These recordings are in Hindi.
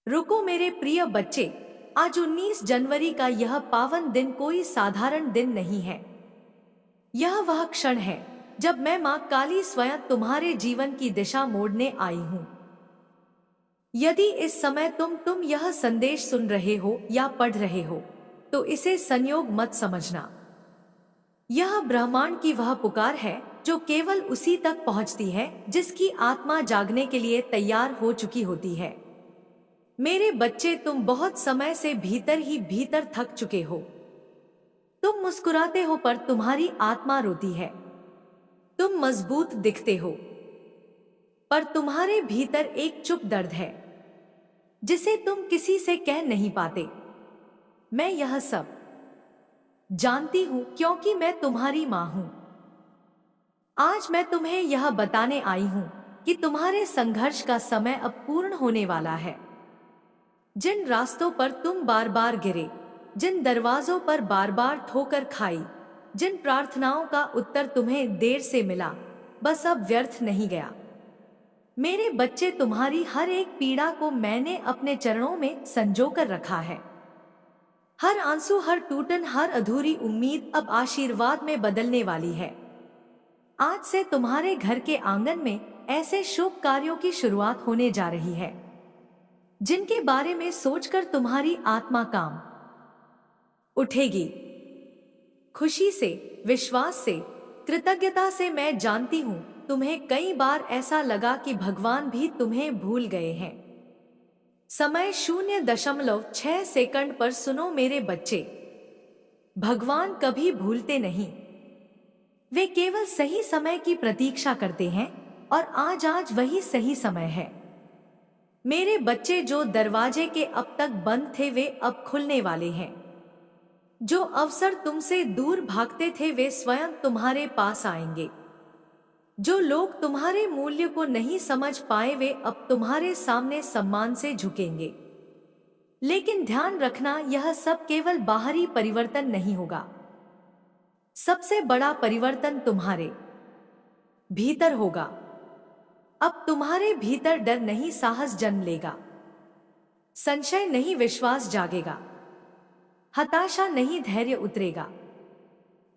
रुको मेरे प्रिय बच्चे, आज 19 जनवरी का यह पावन दिन कोई साधारण दिन नहीं है। यह वह क्षण है जब मैं माँ काली स्वयं तुम्हारे जीवन की दिशा मोड़ने आई हूँ। यदि इस समय तुम यह संदेश सुन रहे हो या पढ़ रहे हो, तो इसे संयोग मत समझना। यह ब्रह्मांड की वह पुकार है जो केवल उसी तक पहुँचती है जिसकी आत्मा जागने के लिए तैयार हो चुकी होती है। मेरे बच्चे, तुम बहुत समय से भीतर ही भीतर थक चुके हो। तुम मुस्कुराते हो पर तुम्हारी आत्मा रोती है। तुम मजबूत दिखते हो पर तुम्हारे भीतर एक चुप दर्द है जिसे तुम किसी से कह नहीं पाते। मैं यह सब जानती हूं क्योंकि मैं तुम्हारी मां हूं। आज मैं तुम्हें यह बताने आई हूं कि तुम्हारे संघर्ष का समय अब पूर्ण होने वाला है। जिन रास्तों पर तुम बार बार गिरे, जिन दरवाजों पर बार बार ठोकर खाई, जिन प्रार्थनाओं का उत्तर तुम्हें देर से मिला, बस अब व्यर्थ नहीं गया। मेरे बच्चे, तुम्हारी हर एक पीड़ा को मैंने अपने चरणों में संजो कर रखा है। हर आंसू, हर टूटन, हर अधूरी उम्मीद अब आशीर्वाद में बदलने वाली है। आज से तुम्हारे घर के आंगन में ऐसे शुभ कार्यों की शुरुआत होने जा रही है जिनके बारे में सोचकर तुम्हारी आत्मा काम उठेगी। खुशी से, विश्वास से, कृतज्ञता से। मैं जानती हूं तुम्हें कई बार ऐसा लगा कि भगवान भी तुम्हें भूल गए हैं। समय 0.6 सेकंड पर सुनो मेरे बच्चे, भगवान कभी भूलते नहीं। वे केवल सही समय की प्रतीक्षा करते हैं और आज वही सही समय है। मेरे बच्चे, जो दरवाजे के अब तक बंद थे वे अब खुलने वाले हैं। जो अवसर तुमसे दूर भागते थे वे स्वयं तुम्हारे पास आएंगे। जो लोग तुम्हारे मूल्य को नहीं समझ पाए वे अब तुम्हारे सामने सम्मान से झुकेंगे। लेकिन ध्यान रखना, यह सब केवल बाहरी परिवर्तन नहीं होगा। सबसे बड़ा परिवर्तन तुम्हारे भीतर होगा। अब तुम्हारे भीतर डर नहीं, साहस जन्म लेगा। संशय नहीं, विश्वास जागेगा। हताशा नहीं, धैर्य उतरेगा।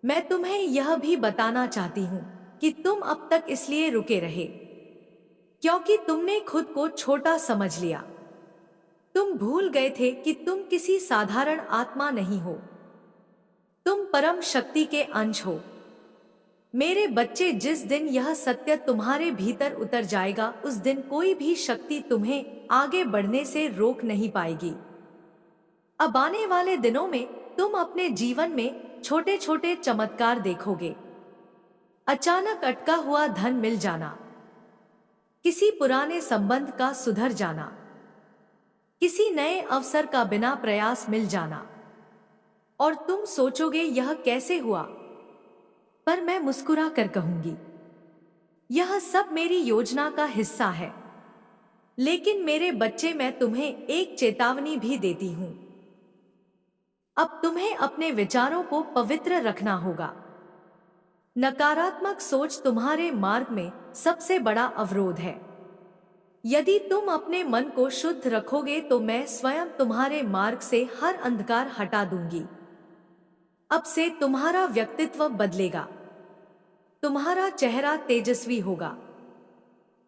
मैं तुम्हें यह भी बताना चाहती हूं कि तुम अब तक इसलिए रुके रहे क्योंकि तुमने खुद को छोटा समझ लिया। तुम भूल गए थे कि तुम किसी साधारण आत्मा नहीं हो, तुम परम शक्ति के अंश हो। मेरे बच्चे, जिस दिन यह सत्य तुम्हारे भीतर उतर जाएगा उस दिन कोई भी शक्ति तुम्हें आगे बढ़ने से रोक नहीं पाएगी। अब आने वाले दिनों में तुम अपने जीवन में छोटे छोटे चमत्कार देखोगे। अचानक अटका हुआ धन मिल जाना, किसी पुराने संबंध का सुधर जाना, किसी नए अवसर का बिना प्रयास मिल जाना। और तुम सोचोगे यह कैसे हुआ, पर मैं मुस्कुरा कर कहूंगी यह सब मेरी योजना का हिस्सा है। लेकिन मेरे बच्चे, मैं तुम्हें एक चेतावनी भी देती हूं। अब तुम्हें अपने विचारों को पवित्र रखना होगा। नकारात्मक सोच तुम्हारे मार्ग में सबसे बड़ा अवरोध है। यदि तुम अपने मन को शुद्ध रखोगे तो मैं स्वयं तुम्हारे मार्ग से हर अंधकार हटा दूंगी। अब से तुम्हारा व्यक्तित्व बदलेगा, तुम्हारा चेहरा तेजस्वी होगा,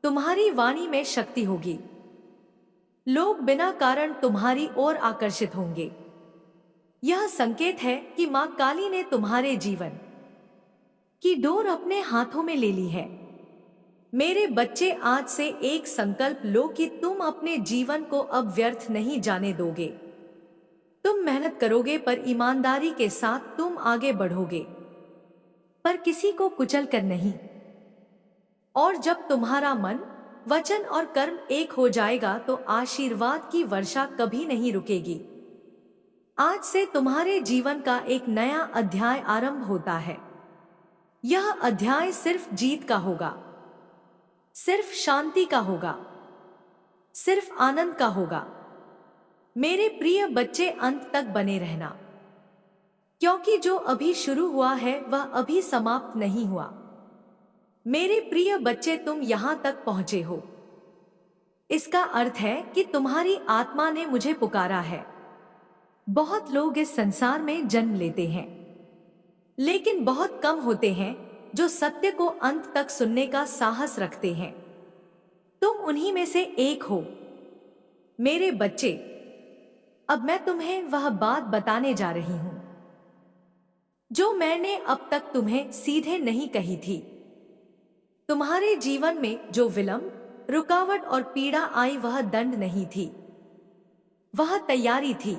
तुम्हारी वाणी में शक्ति होगी। लोग बिना कारण तुम्हारी ओर आकर्षित होंगे। यह संकेत है कि मां काली ने तुम्हारे जीवन की डोर अपने हाथों में ले ली है। मेरे बच्चे, आज से एक संकल्प लो कि तुम अपने जीवन को अब व्यर्थ नहीं जाने दोगे। तुम मेहनत करोगे पर ईमानदारी के साथ तुम आगे बढ़ोगे, पर किसी को कुचल कर नहीं। और जब तुम्हारा मन, वचन और कर्म एक हो जाएगा तो आशीर्वाद की वर्षा कभी नहीं रुकेगी। आज से तुम्हारे जीवन का एक नया अध्याय आरंभ होता है। यह अध्याय सिर्फ जीत का होगा, सिर्फ शांति का होगा, सिर्फ आनंद का होगा। मेरे प्रिय बच्चे, अंत तक बने रहना, क्योंकि जो अभी शुरू हुआ है वह अभी समाप्त नहीं हुआ। मेरे प्रिय बच्चे, तुम यहां तक पहुंचे हो इसका अर्थ है कि तुम्हारी आत्मा ने मुझे पुकारा है। बहुत लोग इस संसार में जन्म लेते हैं, लेकिन बहुत कम होते हैं जो सत्य को अंत तक सुनने का साहस रखते हैं। तुम उन्हीं में से एक हो। मेरे बच्चे, अब मैं तुम्हें वह बात बताने जा रही हूं जो मैंने अब तक तुम्हें सीधे नहीं कही थी। तुम्हारे जीवन में जो विलंब, रुकावट और पीड़ा आई वह दंड नहीं थी, वह तैयारी थी।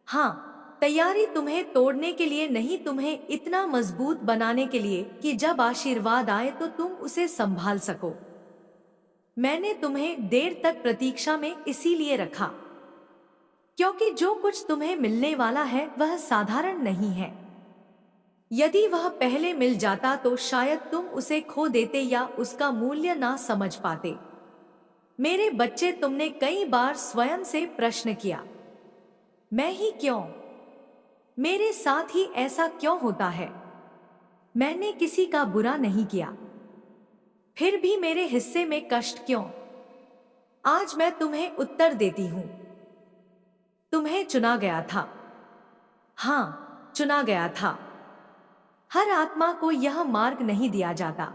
हाँ, तैयारी तुम्हें तोड़ने के लिए नहीं, तुम्हें इतना मजबूत बनाने के लिए कि जब आशीर्वाद आए तो तुम उसे संभाल सको। मैंने तुम्हें देर तक प्रतीक्षा में इसीलिए रखा क्योंकि जो कुछ तुम्हें मिलने वाला है वह साधारण नहीं है। यदि वह पहले मिल जाता तो शायद तुम उसे खो देते या उसका मूल्य ना समझ पाते। मेरे बच्चे, तुमने कई बार स्वयं से प्रश्न किया, मैं ही क्यों? मेरे साथ ही ऐसा क्यों होता है? मैंने किसी का बुरा नहीं किया, फिर भी मेरे हिस्से में कष्ट क्यों? आज मैं तुम्हें उत्तर देती हूं। तुम्हें चुना गया था। हाँ, चुना गया था। हर आत्मा को यह मार्ग नहीं दिया जाता।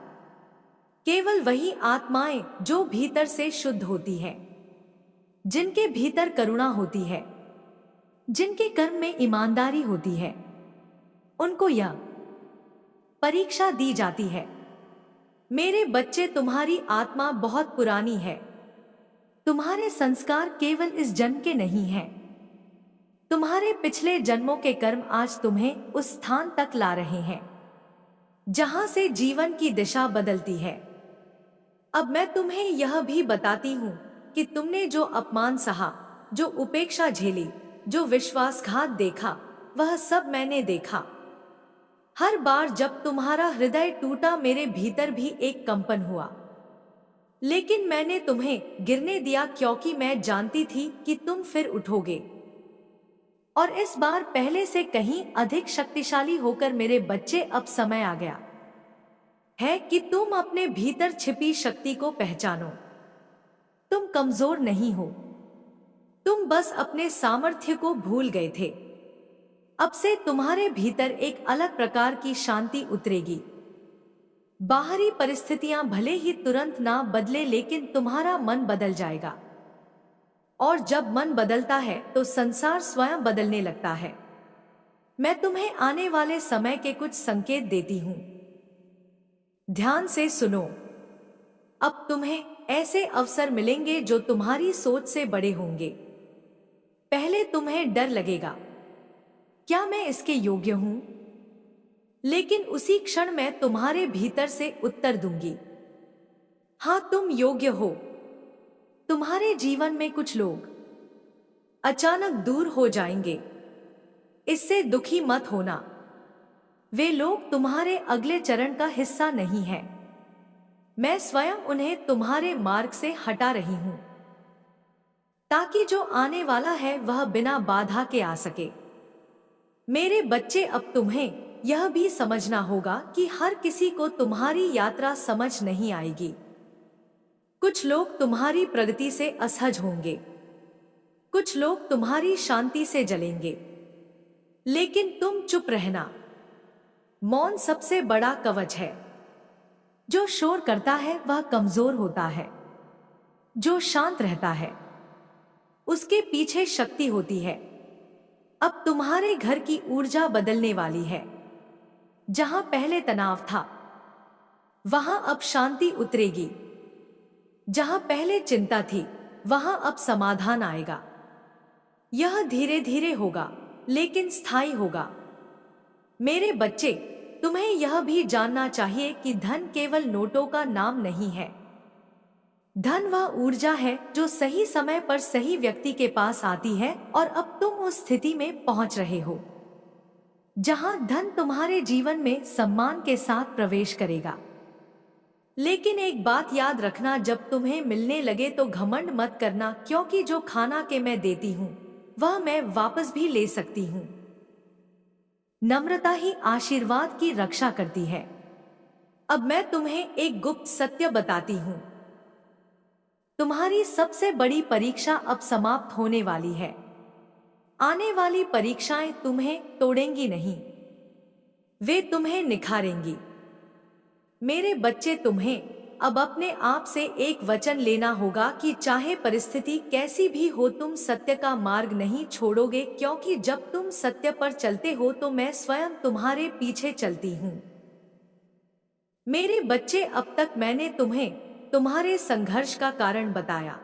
केवल वही आत्माएं जो भीतर से शुद्ध होती है, जिनके भीतर करुणा होती है, जिनके कर्म में ईमानदारी होती है, उनको यह परीक्षा दी जाती है। मेरे बच्चे, तुम्हारी आत्मा बहुत पुरानी है। तुम्हारे संस्कार केवल इस जन्म के नहीं हैं। तुम्हारे पिछले जन्मों के कर्म आज तुम्हें उस स्थान तक ला रहे हैं जहां से जीवन की दिशा बदलती है। अब मैं तुम्हें यह भी बताती हूं कि तुमने जो अपमान सहा, जो उपेक्षा झेली, जो विश्वासघात देखा, वह सब मैंने देखा। हर बार जब तुम्हारा हृदय टूटा मेरे भीतर भी एक कंपन हुआ, लेकिन मैंने तुम्हें गिरने दिया क्योंकि मैं जानती थी कि तुम फिर उठोगे। और इस बार पहले से कहीं अधिक शक्तिशाली होकर मेरे बच्चे अब समय आ गया है कि तुम अपने भीतर छिपी शक्ति को पहचानो। तुम कमजोर नहीं हो, तुम बस अपने सामर्थ्य को भूल गए थे। अब से तुम्हारे भीतर एक अलग प्रकार की शांति उतरेगी। बाहरी परिस्थितियां भले ही तुरंत ना बदले, लेकिन तुम्हारा मन बदल जाएगा। और जब मन बदलता है तो संसार स्वयं बदलने लगता है। मैं तुम्हें आने वाले समय के कुछ संकेत देती हूं, ध्यान से सुनो। अब तुम्हें ऐसे अवसर मिलेंगे जो तुम्हारी सोच से बड़े होंगे। पहले तुम्हें डर लगेगा, क्या मैं इसके योग्य हूं? लेकिन उसी क्षण मैं तुम्हारे भीतर से उत्तर दूंगी, हां, तुम योग्य हो। तुम्हारे जीवन में कुछ लोग अचानक दूर हो जाएंगे, इससे दुखी मत होना। वे लोग तुम्हारे अगले चरण का हिस्सा नहीं है। मैं स्वयं उन्हें तुम्हारे मार्ग से हटा रही हूं ताकि जो आने वाला है वह बिना बाधा के आ सके। मेरे बच्चे, अब तुम्हें यह भी समझना होगा कि हर किसी को तुम्हारी यात्रा समझ नहीं आएगी। कुछ लोग तुम्हारी प्रगति से असहज होंगे, कुछ लोग तुम्हारी शांति से जलेंगे, लेकिन तुम चुप रहना। मौन सबसे बड़ा कवच है। जो शोर करता है वह कमजोर होता है, जो शांत रहता है उसके पीछे शक्ति होती है। अब तुम्हारे घर की ऊर्जा बदलने वाली है। जहां पहले तनाव था वहां अब शांति उतरेगी। जहां पहले चिंता थी वहां अब समाधान आएगा। यह धीरे धीरे होगा लेकिन स्थायी होगा। मेरे बच्चे, तुम्हें यह भी जानना चाहिए कि धन केवल नोटों का नाम नहीं है। धन वह ऊर्जा है जो सही समय पर सही व्यक्ति के पास आती है, और अब तुम उस स्थिति में पहुंच रहे हो जहां धन तुम्हारे जीवन में सम्मान के साथ प्रवेश करेगा। लेकिन एक बात याद रखना, जब तुम्हें मिलने लगे तो घमंड मत करना, क्योंकि जो खाना के मैं देती हूं वह मैं वापस भी ले सकती हूं। नम्रता ही आशीर्वाद की रक्षा करती है। अब मैं तुम्हें एक गुप्त सत्य बताती हूं। तुम्हारी सबसे बड़ी परीक्षा अब समाप्त होने वाली है। आने वाली परीक्षाएं तुम्हें तोड़ेंगी नहीं, वे तुम्हें निखारेंगी। मेरे बच्चे, तुम्हें अब अपने आप से एक वचन लेना होगा कि चाहे परिस्थिति कैसी भी हो, तुम सत्य का मार्ग नहीं छोड़ोगे, क्योंकि जब तुम सत्य पर चलते हो तो मैं स्वयं तुम्हारे पीछे चलती हूँ। मेरे बच्चे, अब तक मैंने तुम्हें तुम्हारे संघर्ष का कारण बताया,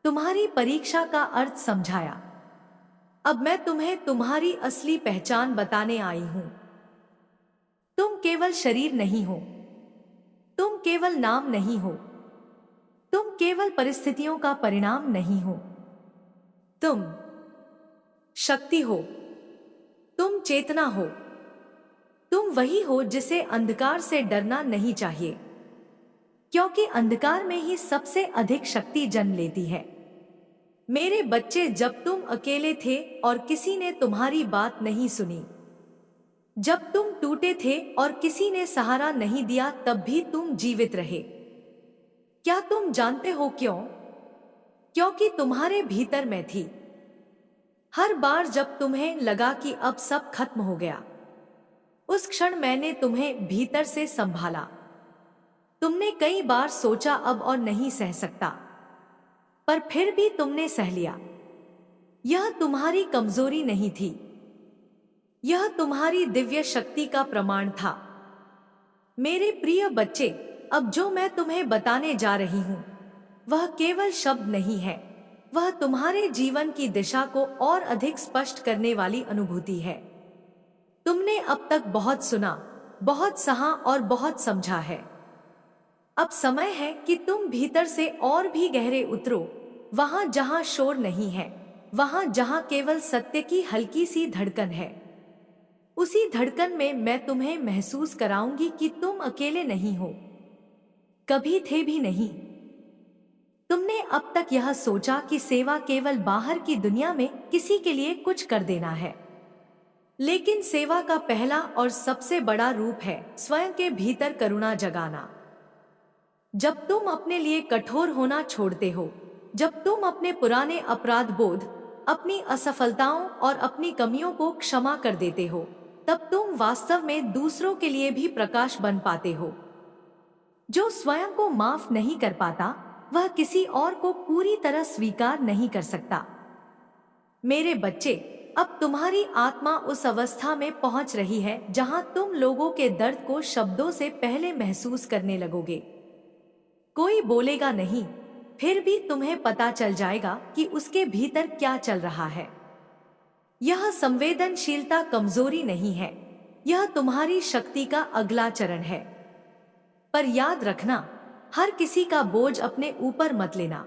तुम्हारी परीक्षा का अर्थ समझाया। अब मैं तुम्हें तुम्हारी असली पहचान बताने आई हूं। तुम केवल शरीर नहीं हो, तुम केवल नाम नहीं हो, तुम केवल परिस्थितियों का परिणाम नहीं हो। तुम शक्ति हो, तुम चेतना हो, तुम वही हो जिसे अंधकार से डरना नहीं चाहिए, क्योंकि अंधकार में ही सबसे अधिक शक्ति जन्म लेती है। मेरे बच्चे, जब तुम अकेले थे और किसी ने तुम्हारी बात नहीं सुनी, जब तुम टूटे थे और किसी ने सहारा नहीं दिया, तब भी तुम जीवित रहे। क्या तुम जानते हो क्यों? क्योंकि तुम्हारे भीतर मैं थी। हर बार जब तुम्हें लगा कि अब सब खत्म हो गया, उस क्षण मैंने तुम्हें भीतर से संभाला। तुमने कई बार सोचा अब और नहीं सह सकता, पर फिर भी तुमने सह लिया। यह तुम्हारी कमजोरी नहीं थी, यह तुम्हारी दिव्य शक्ति का प्रमाण था। मेरे प्रिय बच्चे, अब जो मैं तुम्हें बताने जा रही हूं वह केवल शब्द नहीं है, वह तुम्हारे जीवन की दिशा को और अधिक स्पष्ट करने वाली अनुभूति है। तुमने अब तक बहुत सुना, बहुत सहा और बहुत समझा है। अब समय है कि तुम भीतर से और भी गहरे उतरो, वहां जहां शोर नहीं है, वहां जहां केवल सत्य की हल्की सी धड़कन है। उसी धड़कन में मैं तुम्हें महसूस कराऊंगी कि तुम अकेले नहीं हो, कभी थे भी नहीं। तुमने अब तक यह सोचा कि सेवा केवल बाहर की दुनिया में किसी के लिए कुछ कर देना है, लेकिन सेवा का पहला और सबसे बड़ा रूप है स्वयं के भीतर करुणा जगाना। जब तुम अपने लिए कठोर होना छोड़ते हो, जब तुम अपने पुराने अपराध बोध, अपनी असफलताओं और अपनी कमियों को क्षमा कर देते हो, तब तुम वास्तव में दूसरों के लिए भी प्रकाश बन पाते हो। जो स्वयं को माफ नहीं कर पाता, वह किसी और को पूरी तरह स्वीकार नहीं कर सकता। मेरे बच्चे, अब तुम्हारी आत्मा उस अवस्था में पहुंच रही है जहां तुम लोगों के दर्द को शब्दों से पहले महसूस करने लगोगे। कोई बोलेगा नहीं, फिर भी तुम्हें पता चल जाएगा कि उसके भीतर क्या चल रहा है। यह संवेदनशीलता कमजोरी नहीं है, यह तुम्हारी शक्ति का अगला चरण है। पर याद रखना, हर किसी का बोझ अपने ऊपर मत लेना।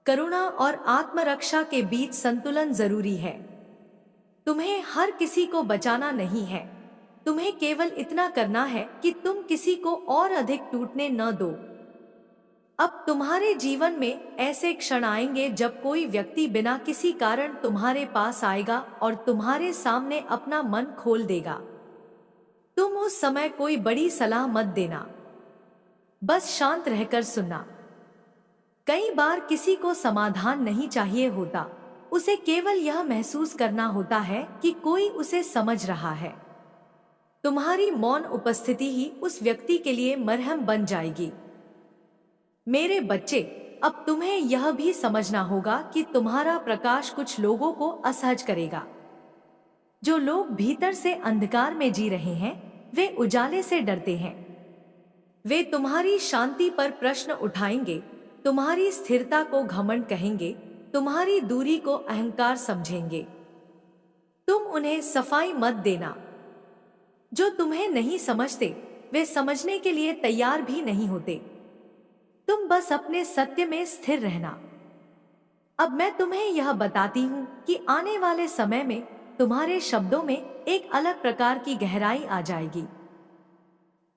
करुणा और आत्मरक्षा के बीच संतुलन जरूरी है। तुम्हें हर किसी को बचाना नहीं है, तुम्हें केवल इतना करना है कि तुम किसी को और अधिक टूटने न दो। अब तुम्हारे जीवन में ऐसे क्षण आएंगे जब कोई व्यक्ति बिना किसी कारण तुम्हारे पास आएगा और तुम्हारे सामने अपना मन खोल देगा। तुम उस समय कोई बड़ी सलाह मत देना, बस शांत रहकर सुनना। कई बार किसी को समाधान नहीं चाहिए होता, उसे केवल यह महसूस करना होता है कि कोई उसे समझ रहा है। तुम्हारी मौन उपस्थिति ही उस व्यक्ति के लिए मरहम बन जाएगी। मेरे बच्चे, अब तुम्हें यह भी समझना होगा कि तुम्हारा प्रकाश कुछ लोगों को असहज करेगा। जो लोग भीतर से अंधकार में जी रहे हैं, वे उजाले से डरते हैं। वे तुम्हारी शांति पर प्रश्न उठाएंगे, तुम्हारी स्थिरता को घमंड कहेंगे, तुम्हारी दूरी को अहंकार समझेंगे। तुम उन्हें सफाई मत देना। जो तुम्हें नहीं समझते, वे समझने के लिए तैयार भी नहीं होते। तुम बस अपने सत्य में स्थिर रहना। अब मैं तुम्हें यह बताती हूं कि आने वाले समय में तुम्हारे शब्दों में एक अलग प्रकार की गहराई आ जाएगी।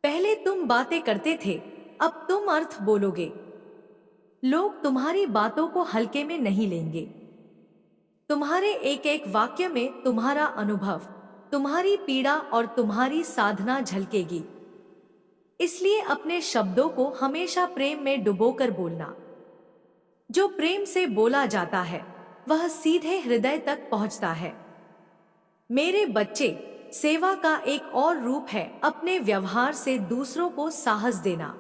पहले तुम बातें करते थे, अब तुम अर्थ बोलोगे। लोग तुम्हारी बातों को हल्के में नहीं लेंगे। तुम्हारे एक एक वाक्य में तुम्हारा अनुभव, तुम्हारी पीड़ा और तुम्हारी साधना झलकेगी। इसलिए अपने शब्दों को हमेशा प्रेम में डुबोकर बोलना। जो प्रेम से बोला जाता है वह सीधे हृदय तक पहुंचता है। मेरे बच्चे, सेवा का एक और रूप है अपने व्यवहार से दूसरों को साहस देना।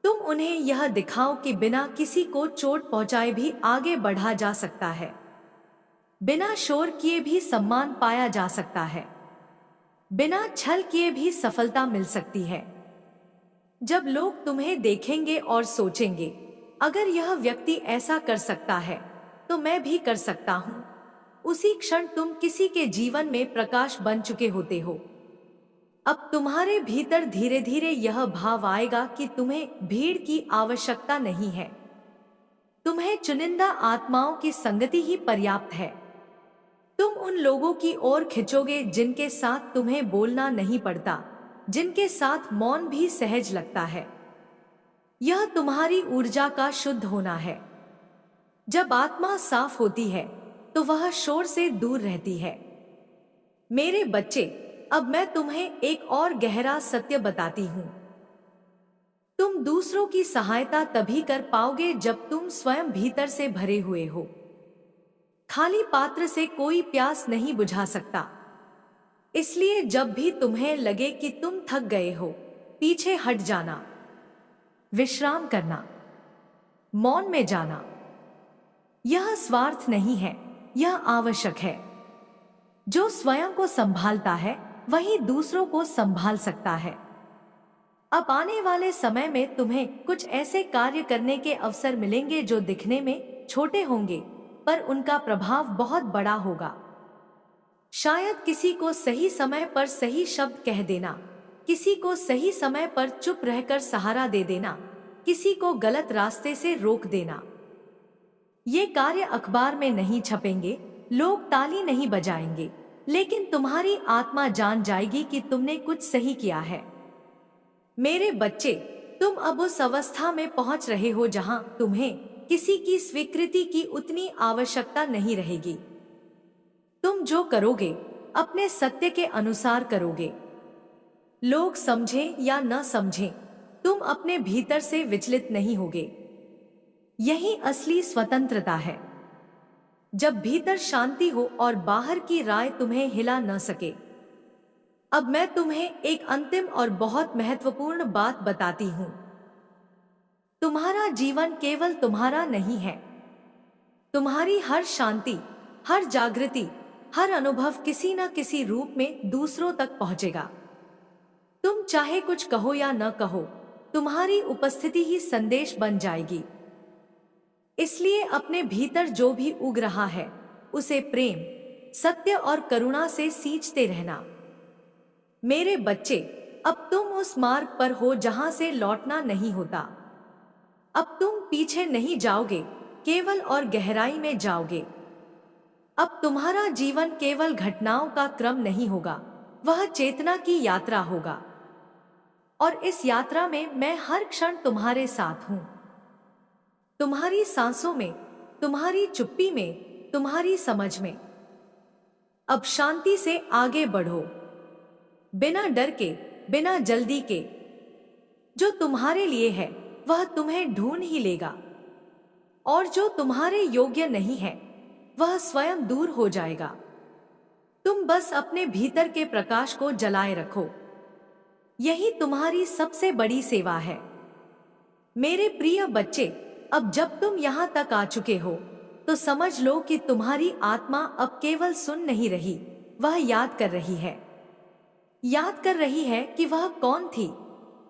तुम उन्हें यह दिखाओ कि बिना किसी को चोट पहुंचाए भी आगे बढ़ा जा सकता है, बिना शोर किए भी सम्मान पाया जा सकता है, बिना छल किए भी सफलता मिल सकती है। जब लोग तुम्हें देखेंगे और सोचेंगे, अगर यह व्यक्ति ऐसा कर सकता है तो मैं भी कर सकता हूं, उसी क्षण तुम किसी के जीवन में प्रकाश बन चुके होते हो। अब तुम्हारे भीतर धीरे धीरे यह भाव आएगा कि तुम्हें भीड़ की आवश्यकता नहीं है, तुम्हें चुनिंदा आत्माओं की संगति ही पर्याप्त है। तुम उन लोगों की ओर खिंचोगे जिनके साथ तुम्हें बोलना नहीं पड़ता, जिनके साथ मौन भी सहज लगता है। यह तुम्हारी ऊर्जा का शुद्ध होना है। जब आत्मा साफ होती है तो वह शोर से दूर रहती है। मेरे बच्चे, अब मैं तुम्हें एक और गहरा सत्य बताती हूं। तुम दूसरों की सहायता तभी कर पाओगे जब तुम स्वयं भीतर से भरे हुए हो। खाली पात्र से कोई प्यास नहीं बुझा सकता। इसलिए जब भी तुम्हें लगे कि तुम थक गए हो, पीछे हट जाना, विश्राम करना, मौन में जाना। यह स्वार्थ नहीं है, यह आवश्यक है। जो स्वयं को संभालता है वही दूसरों को संभाल सकता है। अब आने वाले समय में तुम्हें कुछ ऐसे कार्य करने के अवसर मिलेंगे जो दिखने में छोटे होंगे, पर उनका प्रभाव बहुत बड़ा होगा। शायद किसी को सही समय पर सही शब्द कह देना, किसी को सही समय पर चुप रहकर सहारा दे देना, किसी को गलत रास्ते से रोक देना। ये कार्य अखबार में नहीं छपेंगे, लोग ताली नहीं बजाएंगे, लेकिन तुम्हारी आत्मा जान जाएगी कि तुमने कुछ सही किया है। मेरे बच्चे, तुम अब उस अवस्था में पहुंच रहे हो जहां तुम्हें किसी की स्वीकृति की उतनी आवश्यकता नहीं रहेगी। तुम जो करोगे अपने सत्य के अनुसार करोगे। लोग समझें या न समझें, तुम अपने भीतर से विचलित नहीं होगे। यही असली स्वतंत्रता है, जब भीतर शांति हो और बाहर की राय तुम्हें हिला न सके। अब मैं तुम्हें एक अंतिम और बहुत महत्वपूर्ण बात बताती हूं। तुम्हारा जीवन केवल तुम्हारा नहीं है। तुम्हारी हर शांति, हर जागृति, हर अनुभव किसी न किसी रूप में दूसरों तक पहुंचेगा। तुम चाहे कुछ कहो या न कहो, तुम्हारी उपस्थिति ही संदेश बन जाएगी। इसलिए अपने भीतर जो भी उग रहा है उसे प्रेम, सत्य और करुणा से सींचते रहना। मेरे बच्चे, अब तुम उस मार्ग पर हो जहां से लौटना नहीं होता। अब तुम पीछे नहीं जाओगे, केवल और गहराई में जाओगे। अब तुम्हारा जीवन केवल घटनाओं का क्रम नहीं होगा, वह चेतना की यात्रा होगा। और इस यात्रा में मैं हर क्षण तुम्हारे साथ हूं। तुम्हारी सांसों में, तुम्हारी चुप्पी में, तुम्हारी समझ में। अब शांति से आगे बढ़ो, बिना डर के, बिना जल्दी के। जो तुम्हारे लिए है वह तुम्हें ढूंढ ही लेगा, और जो तुम्हारे योग्य नहीं है वह स्वयं दूर हो जाएगा। तुम बस अपने भीतर के प्रकाश को जलाए रखो। यही तुम्हारी सबसे बड़ी सेवा है। मेरे प्रिय बच्चे, अब जब तुम यहां तक आ चुके हो तो समझ लो कि तुम्हारी आत्मा अब केवल सुन नहीं रही, वह याद कर रही है। याद कर रही है कि वह कौन थी,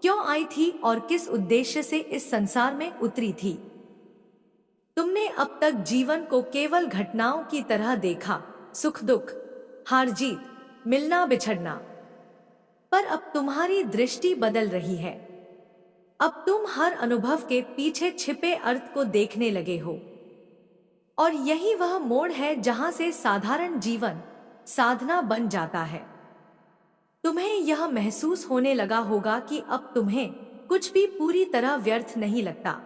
क्यों आई थी और किस उद्देश्य से इस संसार में उतरी थी। तुमने अब तक जीवन को केवल घटनाओं की तरह देखा, सुख दुख, हार जीत, मिलना बिछड़ना। पर अब तुम्हारी दृष्टि बदल रही है। अब तुम हर अनुभव के पीछे छिपे अर्थ को देखने लगे हो। और यही वह मोड़ है जहां से साधारण जीवन साधना बन जाता है। तुम्हें यह महसूस होने लगा होगा कि अब तुम्हें कुछ भी पूरी तरह व्यर्थ नहीं लगता।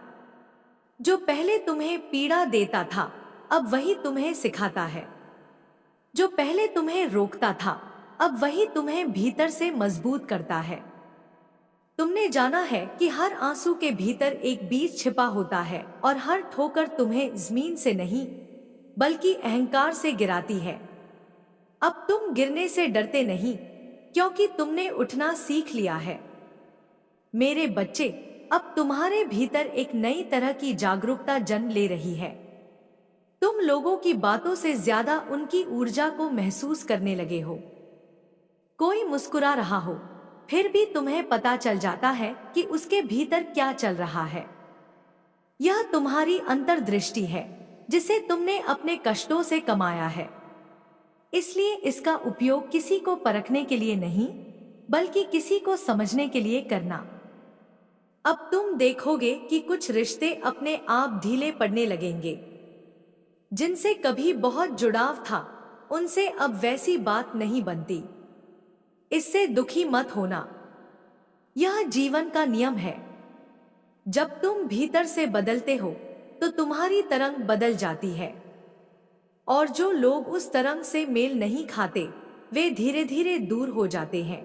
जो पहले तुम्हें पीड़ा देता था अब वही तुम्हें सिखाता है। जो पहले तुम्हें रोकता था अब वही तुम्हें भीतर से मजबूत करता है। तुमने जाना है कि हर आंसू के भीतर एक बीज छिपा होता है और हर ठोकर तुम्हें जमीन से नहीं बल्कि अहंकार से गिराती है। अब तुम गिरने से डरते नहीं, क्योंकि तुमने उठना सीख लिया है। मेरे बच्चे, अब तुम्हारे भीतर एक नई तरह की जागरूकता जन्म ले रही है। तुम लोगों की बातों से ज्यादा उनकी ऊर्जा को महसूस करने लगे हो। कोई मुस्कुरा रहा हो, फिर भी तुम्हें पता चल जाता है कि उसके भीतर क्या चल रहा है। यह तुम्हारी अंतर्दृष्टि है, जिसे तुमने अपने कष्टों से कमाया है। इसलिए इसका उपयोग किसी को परखने के लिए नहीं, बल्कि किसी को समझने के लिए करना। अब तुम देखोगे कि कुछ रिश्ते अपने आप ढीले पड़ने लगेंगे। जिनसे कभी बहुत जुड़ाव था, उनसे अब वैसी बात नहीं बनती। इससे दुखी मत होना, यह जीवन का नियम है। जब तुम भीतर से बदलते हो, तो तुम्हारी तरंग बदल जाती है, और जो लोग उस तरंग से मेल नहीं खाते, वे धीरे धीरे दूर हो जाते हैं।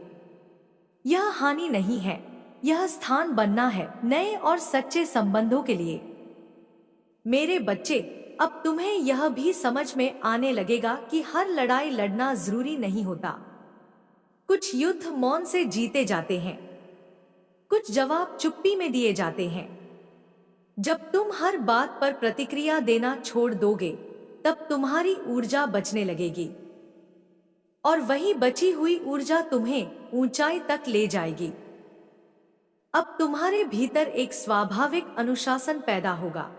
यह हानि नहीं है, यह स्थान बनना है नए और सच्चे संबंधों के लिए। मेरे बच्चे, अब तुम्हें यह भी समझ में आने लगेगा कि हर लड़ाई लड़ना जरूरी नहीं होता। कुछ युद्ध मौन से जीते जाते हैं, कुछ जवाब चुप्पी में दिए जाते हैं। जब तुम हर बात पर प्रतिक्रिया देना छोड़ दोगे, तब तुम्हारी ऊर्जा बचने लगेगी, और वही बची हुई ऊर्जा तुम्हें ऊंचाई तक ले जाएगी। अब तुम्हारे भीतर एक स्वाभाविक अनुशासन पैदा होगा।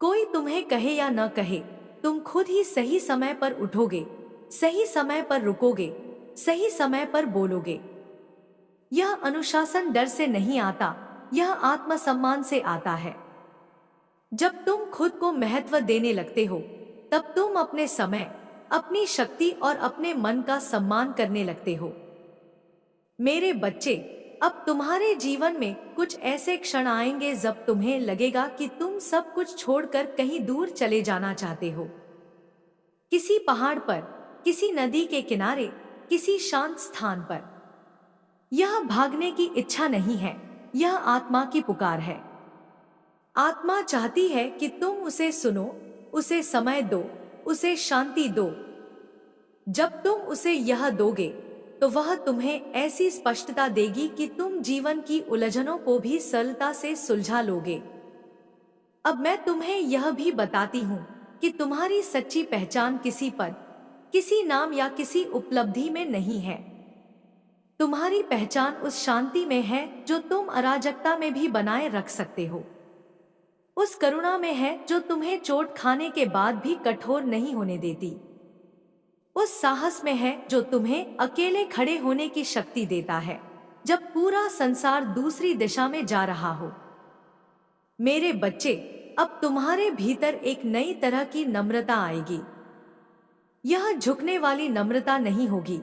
कोई तुम्हें कहे या न कहे, तुम खुद ही सही समय पर उठोगे, सही समय पर रुकोगे, सही समय पर बोलोगे। यह अनुशासन डर से नहीं आता, यह आत्मसम्मान से आता है। जब तुम खुद को महत्व देने लगते हो, तब तुम अपने समय, अपनी शक्ति और अपने मन का सम्मान करने लगते हो। मेरे बच्चे, अब तुम्हारे जीवन में कुछ ऐसे क्षण आएंगे जब तुम्हें लगेगा कि तुम सब कुछ छोड़कर कहीं दूर चले जाना चाहते हो। किसी पहाड़ पर, किसी नदी के किनारे, किसी शांत स्थान पर। यह भागने की इच्छा नहीं है, यह आत्मा की पुकार है। आत्मा चाहती है कि तुम उसे सुनो, उसे समय दो, उसे शांति दो। जब तुम उसे यह दोगे, तो वह तुम्हें ऐसी स्पष्टता देगी कि तुम जीवन की उलझनों को भी सरलता से सुलझा लोगे। अब मैं तुम्हें यह भी बताती हूँ कि तुम्हारी सच्ची पहचान किसी पद, किसी नाम या किसी उपलब्धि में नहीं है। तुम्हारी पहचान उस शांति में है जो तुम अराजकता में भी बनाए रख सकते हो। उस करुणा में है जो तुम्हें चोट खाने के बाद भी कठोर नहीं होने देती। उस साहस में है जो तुम्हें अकेले खड़े होने की शक्ति देता है, जब पूरा संसार दूसरी दिशा में जा रहा हो। मेरे बच्चे, अब तुम्हारे भीतर एक नई तरह की नम्रता आएगी। यह झुकने वाली नम्रता नहीं होगी,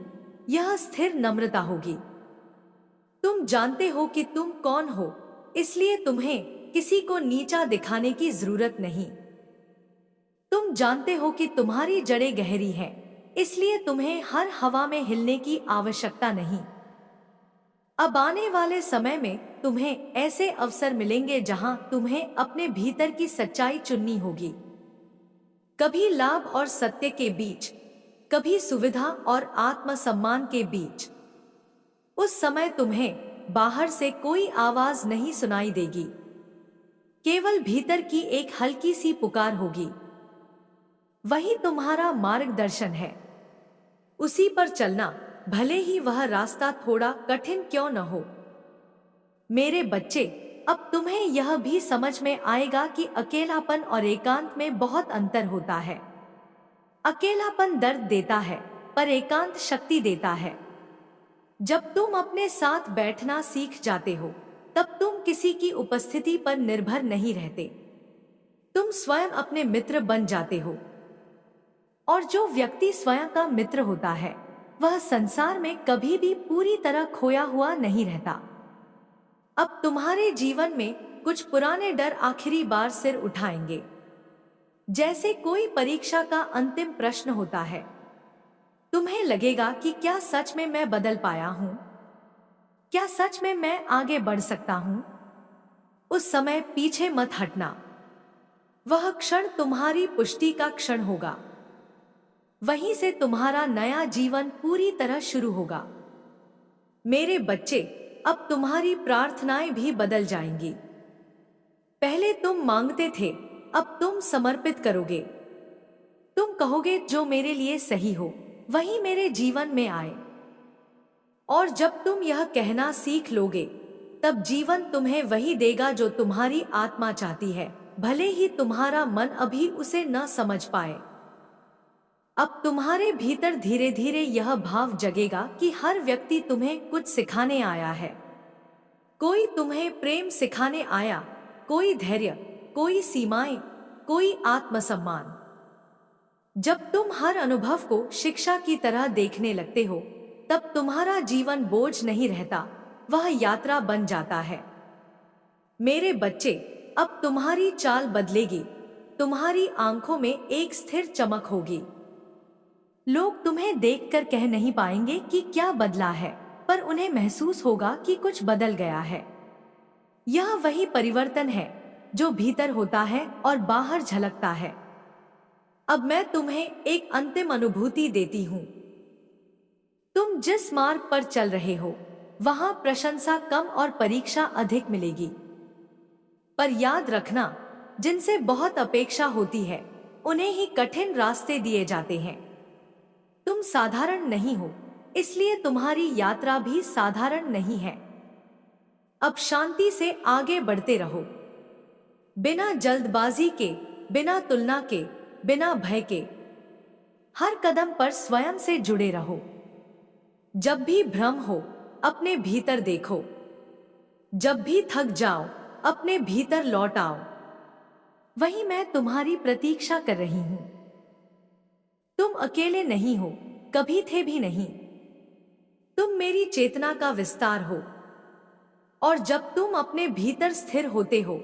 यह स्थिर नम्रता होगी। तुम जानते हो कि तुम कौन हो, इसलिए तुम्हें किसी को नीचा दिखाने की जरूरत नहीं। तुम जानते हो कि तुम्हारी जड़ें गहरी हैं, इसलिए तुम्हें हर हवा में हिलने की आवश्यकता नहीं। अब आने वाले समय में तुम्हें ऐसे अवसर मिलेंगे जहां तुम्हें अपने भीतर की सच्चाई चुननी होगी। कभी लाभ और सत्य के बीच, कभी सुविधा और आत्मसम्मान के बीच। उस समय तुम्हें बाहर से कोई आवाज नहीं सुनाई देगी, केवल भीतर की एक हल्की सी पुकार होगी। वही तुम्हारा मार्गदर्शन है। उसी पर चलना, भले ही वह रास्ता थोड़ा कठिन क्यों न हो। मेरे बच्चे, अब तुम्हें यह भी समझ में आएगा कि अकेलापन और एकांत में बहुत अंतर होता है। अकेलापन दर्द देता है, पर एकांत शक्ति देता है। जब तुम अपने साथ बैठना सीख जाते हो, तब तुम किसी की उपस्थिति पर निर्भर नहीं रहते। तुम स्वयं अपने मित्र बन जाते हो। और जो व्यक्ति स्वयं का मित्र होता है, वह संसार में कभी भी पूरी तरह खोया हुआ नहीं रहता। अब तुम्हारे जीवन में कुछ पुराने डर आखिरी बार सिर उठाएंगे। जैसे कोई परीक्षा का अंतिम प्रश्न होता है। तुम्हें लगेगा कि क्या सच में मैं बदल पाया हूं? क्या सच में मैं आगे बढ़ सकता हूं? उस समय पीछे मत हटना। वह क्षण तुम्हारी पुष्टि का क्षण होगा। वहीं से तुम्हारा नया जीवन पूरी तरह शुरू होगा। मेरे बच्चे, अब तुम्हारी प्रार्थनाएं भी बदल जाएंगी। पहले तुम मांगते थे, अब तुम समर्पित करोगे। तुम कहोगे जो मेरे लिए सही हो वही मेरे जीवन में आए। और जब तुम यह कहना सीख लोगे, तब जीवन तुम्हें वही देगा जो तुम्हारी आत्मा चाहती है, भले ही तुम्हारा मन अभी उसे न समझ पाए। अब तुम्हारे भीतर धीरे धीरे यह भाव जगेगा कि हर व्यक्ति तुम्हें कुछ सिखाने आया है। कोई तुम्हें प्रेम सिखाने आया, कोई धैर्य, कोई सीमाएं, कोई आत्मसम्मान। जब तुम हर अनुभव को शिक्षा की तरह देखने लगते हो, तब तुम्हारा जीवन बोझ नहीं रहता, वह यात्रा बन जाता है। मेरे बच्चे, अब तुम्हारी चाल बदलेगी। तुम्हारी आंखों में एक स्थिर चमक होगी। लोग तुम्हें देखकर कह नहीं पाएंगे कि क्या बदला है, पर उन्हें महसूस होगा कि कुछ बदल गया है। यह वही परिवर्तन है जो भीतर होता है और बाहर झलकता है। अब मैं तुम्हें एक अंतिम अनुभूति देती हूँ। तुम जिस मार्ग पर चल रहे हो, वहां प्रशंसा कम और परीक्षा अधिक मिलेगी। पर याद रखना, जिनसे बहुत अपेक्षा होती है, उन्हें ही कठिन रास्ते दिए जाते हैं। तुम साधारण नहीं हो, इसलिए तुम्हारी यात्रा भी साधारण नहीं है। अब शांति से आगे बढ़ते रहो, बिना जल्दबाजी के, बिना तुलना के, बिना भय के। हर कदम पर स्वयं से जुड़े रहो। जब भी भ्रम हो, अपने भीतर देखो। जब भी थक जाओ, अपने भीतर लौट आओ। वही मैं तुम्हारी प्रतीक्षा कर रही हूं। तुम अकेले नहीं हो, कभी थे भी नहीं। तुम मेरी चेतना का विस्तार हो। और जब तुम अपने भीतर स्थिर होते हो,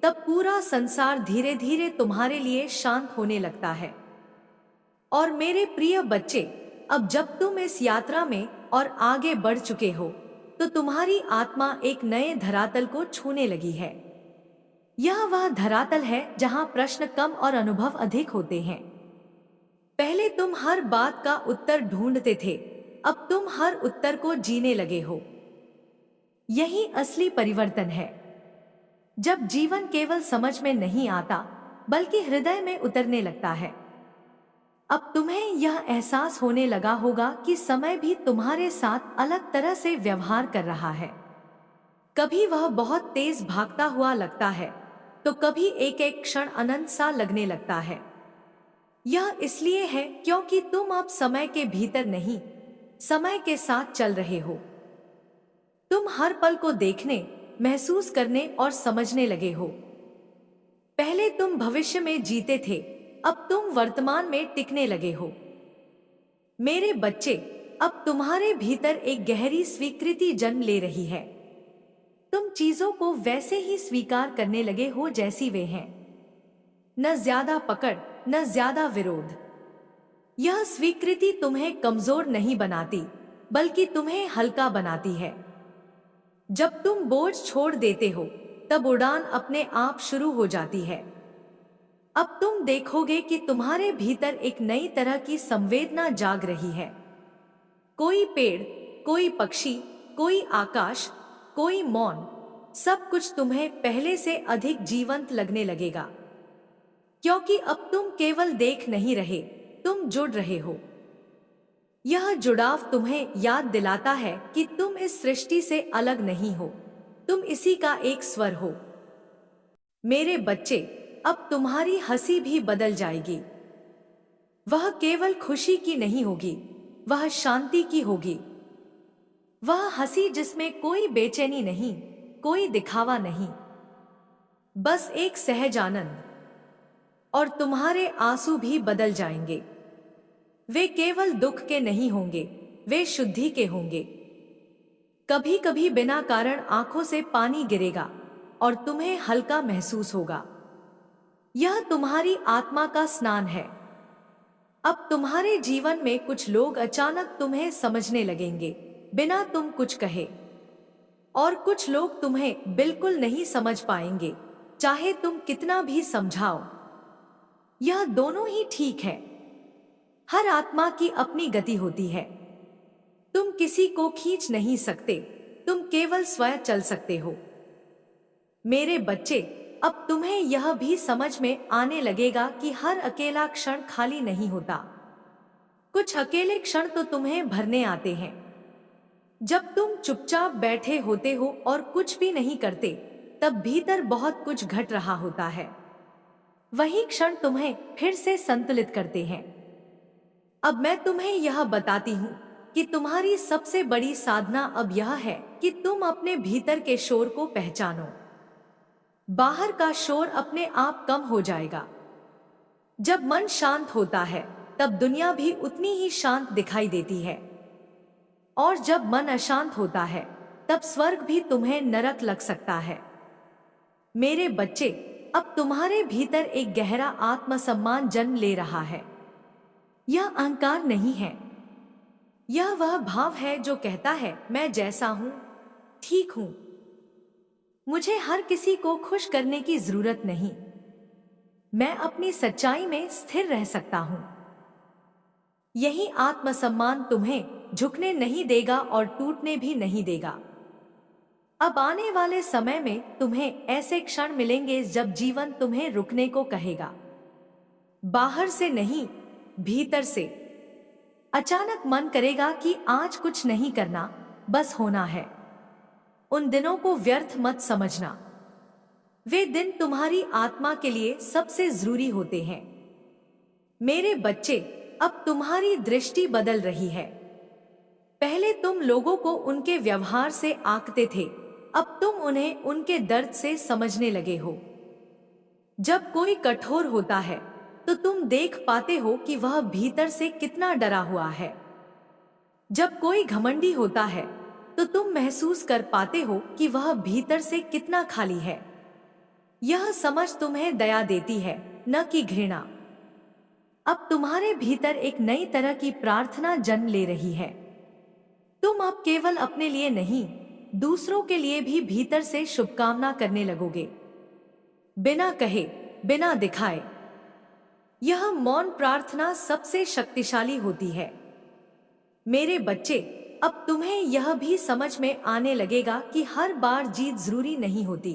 तब पूरा संसार धीरे धीरे तुम्हारे लिए शांत होने लगता है। और मेरे प्रिय बच्चे, अब जब तुम इस यात्रा में और आगे बढ़ चुके हो, तो तुम्हारी आत्मा एक नए धरातल को छूने लगी है। यह वह धरातल है जहां प्रश्न कम और अनुभव अधिक होते हैं। पहले तुम हर बात का उत्तर ढूंढते थे, अब तुम हर उत्तर को जीने लगे हो। यही असली परिवर्तन है, जब जीवन केवल समझ में नहीं आता, बल्कि हृदय में उतरने लगता है। अब तुम्हें यह एहसास होने लगा होगा कि समय भी तुम्हारे साथ अलग तरह से व्यवहार कर रहा है। कभी वह बहुत तेज भागता हुआ लगता है, तो कभी एक एक क्षण अनंत सा लगने लगता है। यह इसलिए है क्योंकि तुम अब समय के भीतर नहीं, समय के साथ चल रहे हो। तुम हर पल को देखने, महसूस करने और समझने लगे हो। पहले तुम भविष्य में जीते थे, अब तुम वर्तमान में टिकने लगे हो। मेरे बच्चे, अब तुम्हारे भीतर एक गहरी स्वीकृति जन्म ले रही है। तुम चीजों को वैसे ही स्वीकार करने लगे हो जैसी वे हैं। न ज्यादा पकड़, न ज्यादा विरोध। यह स्वीकृति तुम्हें कमजोर नहीं बनाती, बल्कि तुम्हें हल्का बनाती है। जब तुम बोझ छोड़ देते हो, तब उड़ान अपने आप शुरू हो जाती है। अब तुम देखोगे कि तुम्हारे भीतर एक नई तरह की संवेदना जाग रही है। कोई पेड़, कोई पक्षी, कोई आकाश, कोई मौन, सब कुछ तुम्हें पहले से अधिक जीवंत लगने लगेगा। क्योंकि अब तुम केवल देख नहीं रहे, तुम जुड़ रहे हो। यह जुड़ाव तुम्हें याद दिलाता है कि तुम इस सृष्टि से अलग नहीं हो, तुम इसी का एक स्वर हो। मेरे बच्चे, अब तुम्हारी हंसी भी बदल जाएगी। वह केवल खुशी की नहीं होगी, वह शांति की होगी। वह हंसी जिसमें कोई बेचैनी नहीं, कोई दिखावा नहीं, बस एक सहज आनंद। और तुम्हारे आंसू भी बदल जाएंगे। वे केवल दुख के नहीं होंगे, वे शुद्धि के होंगे। कभी कभी बिना कारण आंखों से पानी गिरेगा और तुम्हें हल्का महसूस होगा। यह तुम्हारी आत्मा का स्नान है। अब तुम्हारे जीवन में कुछ लोग अचानक तुम्हें समझने लगेंगे, बिना तुम कुछ कहे। और कुछ लोग तुम्हें बिल्कुल नहीं समझ पाएंगे, चाहे तुम कितना भी समझाओ। यह दोनों ही ठीक है। हर आत्मा की अपनी गति होती है। तुम किसी को खींच नहीं सकते, तुम केवल स्वयं चल सकते हो। मेरे बच्चे, अब तुम्हें यह भी समझ में आने लगेगा कि हर अकेला क्षण खाली नहीं होता। कुछ अकेले क्षण तो तुम्हें भरने आते हैं। जब तुम चुपचाप बैठे होते हो और कुछ भी नहीं करते, तब भीतर बहुत कुछ घट रहा होता है। वही क्षण तुम्हें फिर से संतुलित करते हैं। अब मैं तुम्हें यह बताती हूँ कि तुम्हारी सबसे बड़ी साधना अब यह है कि तुम अपने भीतर के शोर को पहचानो। बाहर का शोर अपने आप कम हो जाएगा। जब मन शांत होता है, तब दुनिया भी उतनी ही शांत दिखाई देती है। और जब मन अशांत होता है, तब स्वर्ग भी तुम्हें नरक लग सकता है। मेरे बच्चे, अब तुम्हारे भीतर एक गहरा आत्मसम्मान जन्म ले रहा है। यह अहंकार नहीं है। यह वह भाव है जो कहता है, मैं जैसा हूं ठीक हूं, मुझे हर किसी को खुश करने की जरूरत नहीं, मैं अपनी सच्चाई में स्थिर रह सकता हूं। यही आत्मसम्मान तुम्हें झुकने नहीं देगा और टूटने भी नहीं देगा। अब आने वाले समय में तुम्हें ऐसे क्षण मिलेंगे जब जीवन तुम्हें रुकने को कहेगा। बाहर से नहीं, भीतर से। अचानक मन करेगा कि आज कुछ नहीं करना, बस होना है। उन दिनों को व्यर्थ मत समझना। वे दिन तुम्हारी आत्मा के लिए सबसे जरूरी होते हैं। मेरे बच्चे, अब तुम्हारी दृष्टि बदल रही है। पहले तुम लोगों को उनके व्यवहार से आंकते थे, अब तुम उन्हें उनके दर्द से समझने लगे हो। जब कोई कठोर होता है, तो तुम देख पाते हो कि वह भीतर से कितना डरा हुआ है। जब कोई घमंडी होता है, तो तुम महसूस कर पाते हो कि वह भीतर से कितना खाली है। यह समझ तुम्हें दया देती है, न कि घृणा। अब तुम्हारे भीतर एक नई तरह की प्रार्थना जन्म ले रही है। तुम अब केवल अपने लिए नहीं, दूसरों के लिए भी भीतर से शुभकामना करने लगोगे, बिना कहे, बिना दिखाए। यह मौन प्रार्थना सबसे शक्तिशाली होती है। मेरे बच्चे, अब तुम्हें यह भी समझ में आने लगेगा कि हर बार जीत जरूरी नहीं होती।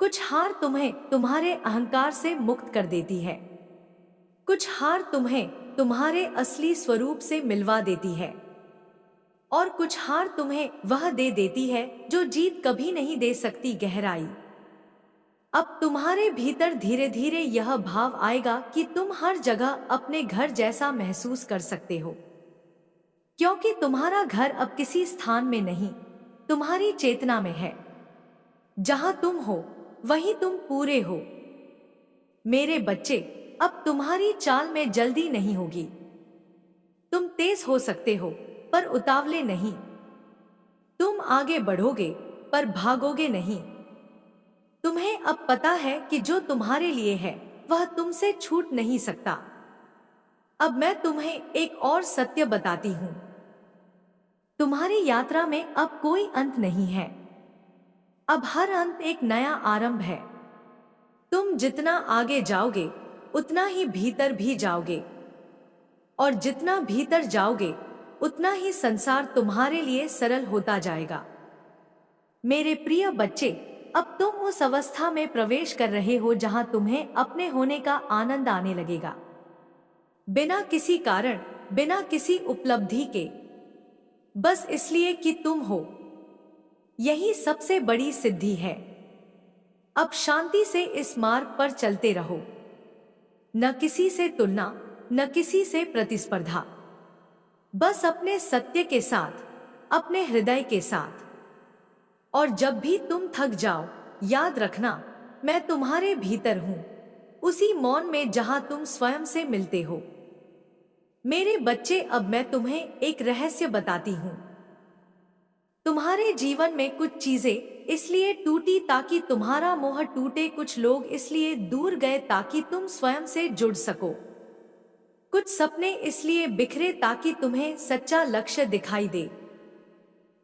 कुछ हार तुम्हें तुम्हारे अहंकार से मुक्त कर देती है। कुछ हार तुम्हें तुम्हारे असली स्वरूप से मिलवा देती है। और कुछ हार तुम्हें वह दे देती है जो जीत कभी नहीं दे सकती, गहराई। अब तुम्हारे भीतर धीरे धीरे यह भाव आएगा कि तुम हर जगह अपने घर जैसा महसूस कर सकते हो, क्योंकि तुम्हारा घर अब किसी स्थान में नहीं, तुम्हारी चेतना में है। जहां तुम हो, वहीं तुम पूरे हो। मेरे बच्चे, अब तुम्हारी चाल में जल्दी नहीं होगी। तुम तेज हो सकते हो, पर उतावले नहीं। तुम आगे बढ़ोगे, पर भागोगे नहीं। तुम्हें अब पता है कि जो तुम्हारे लिए है, वह तुमसे छूट नहीं सकता। अब मैं तुम्हें एक और सत्य बताती हूं। तुम्हारी यात्रा में अब कोई अंत नहीं है। अब हर अंत एक नया आरंभ है। तुम जितना आगे जाओगे, उतना ही भीतर भी जाओगे। और जितना भीतर जाओगे, उतना ही संसार तुम्हारे लिए सरल होता जाएगा। मेरे प्रिय बच्चे, अब तुम उस अवस्था में प्रवेश कर रहे हो जहां तुम्हें अपने होने का आनंद आने लगेगा, बिना किसी कारण, बिना किसी उपलब्धि के, बस इसलिए कि तुम हो। यही सबसे बड़ी सिद्धि है। अब शांति से इस मार्ग पर चलते रहो। न किसी से तुलना, न किसी से प्रतिस्पर्धा। बस अपने सत्य के साथ, अपने हृदय के साथ। और जब भी तुम थक जाओ, याद रखना, मैं तुम्हारे भीतर हूं, उसी मौन में जहां तुम स्वयं से मिलते हो। मेरे बच्चे, अब मैं तुम्हें एक रहस्य बताती हूं। तुम्हारे जीवन में कुछ चीजें इसलिए टूटी ताकि तुम्हारा मोह टूटे, कुछ लोग इसलिए दूर गए ताकि तुम स्वयं से जुड़ सको, कुछ सपने इसलिए बिखरे ताकि तुम्हें सच्चा लक्ष्य दिखाई दे।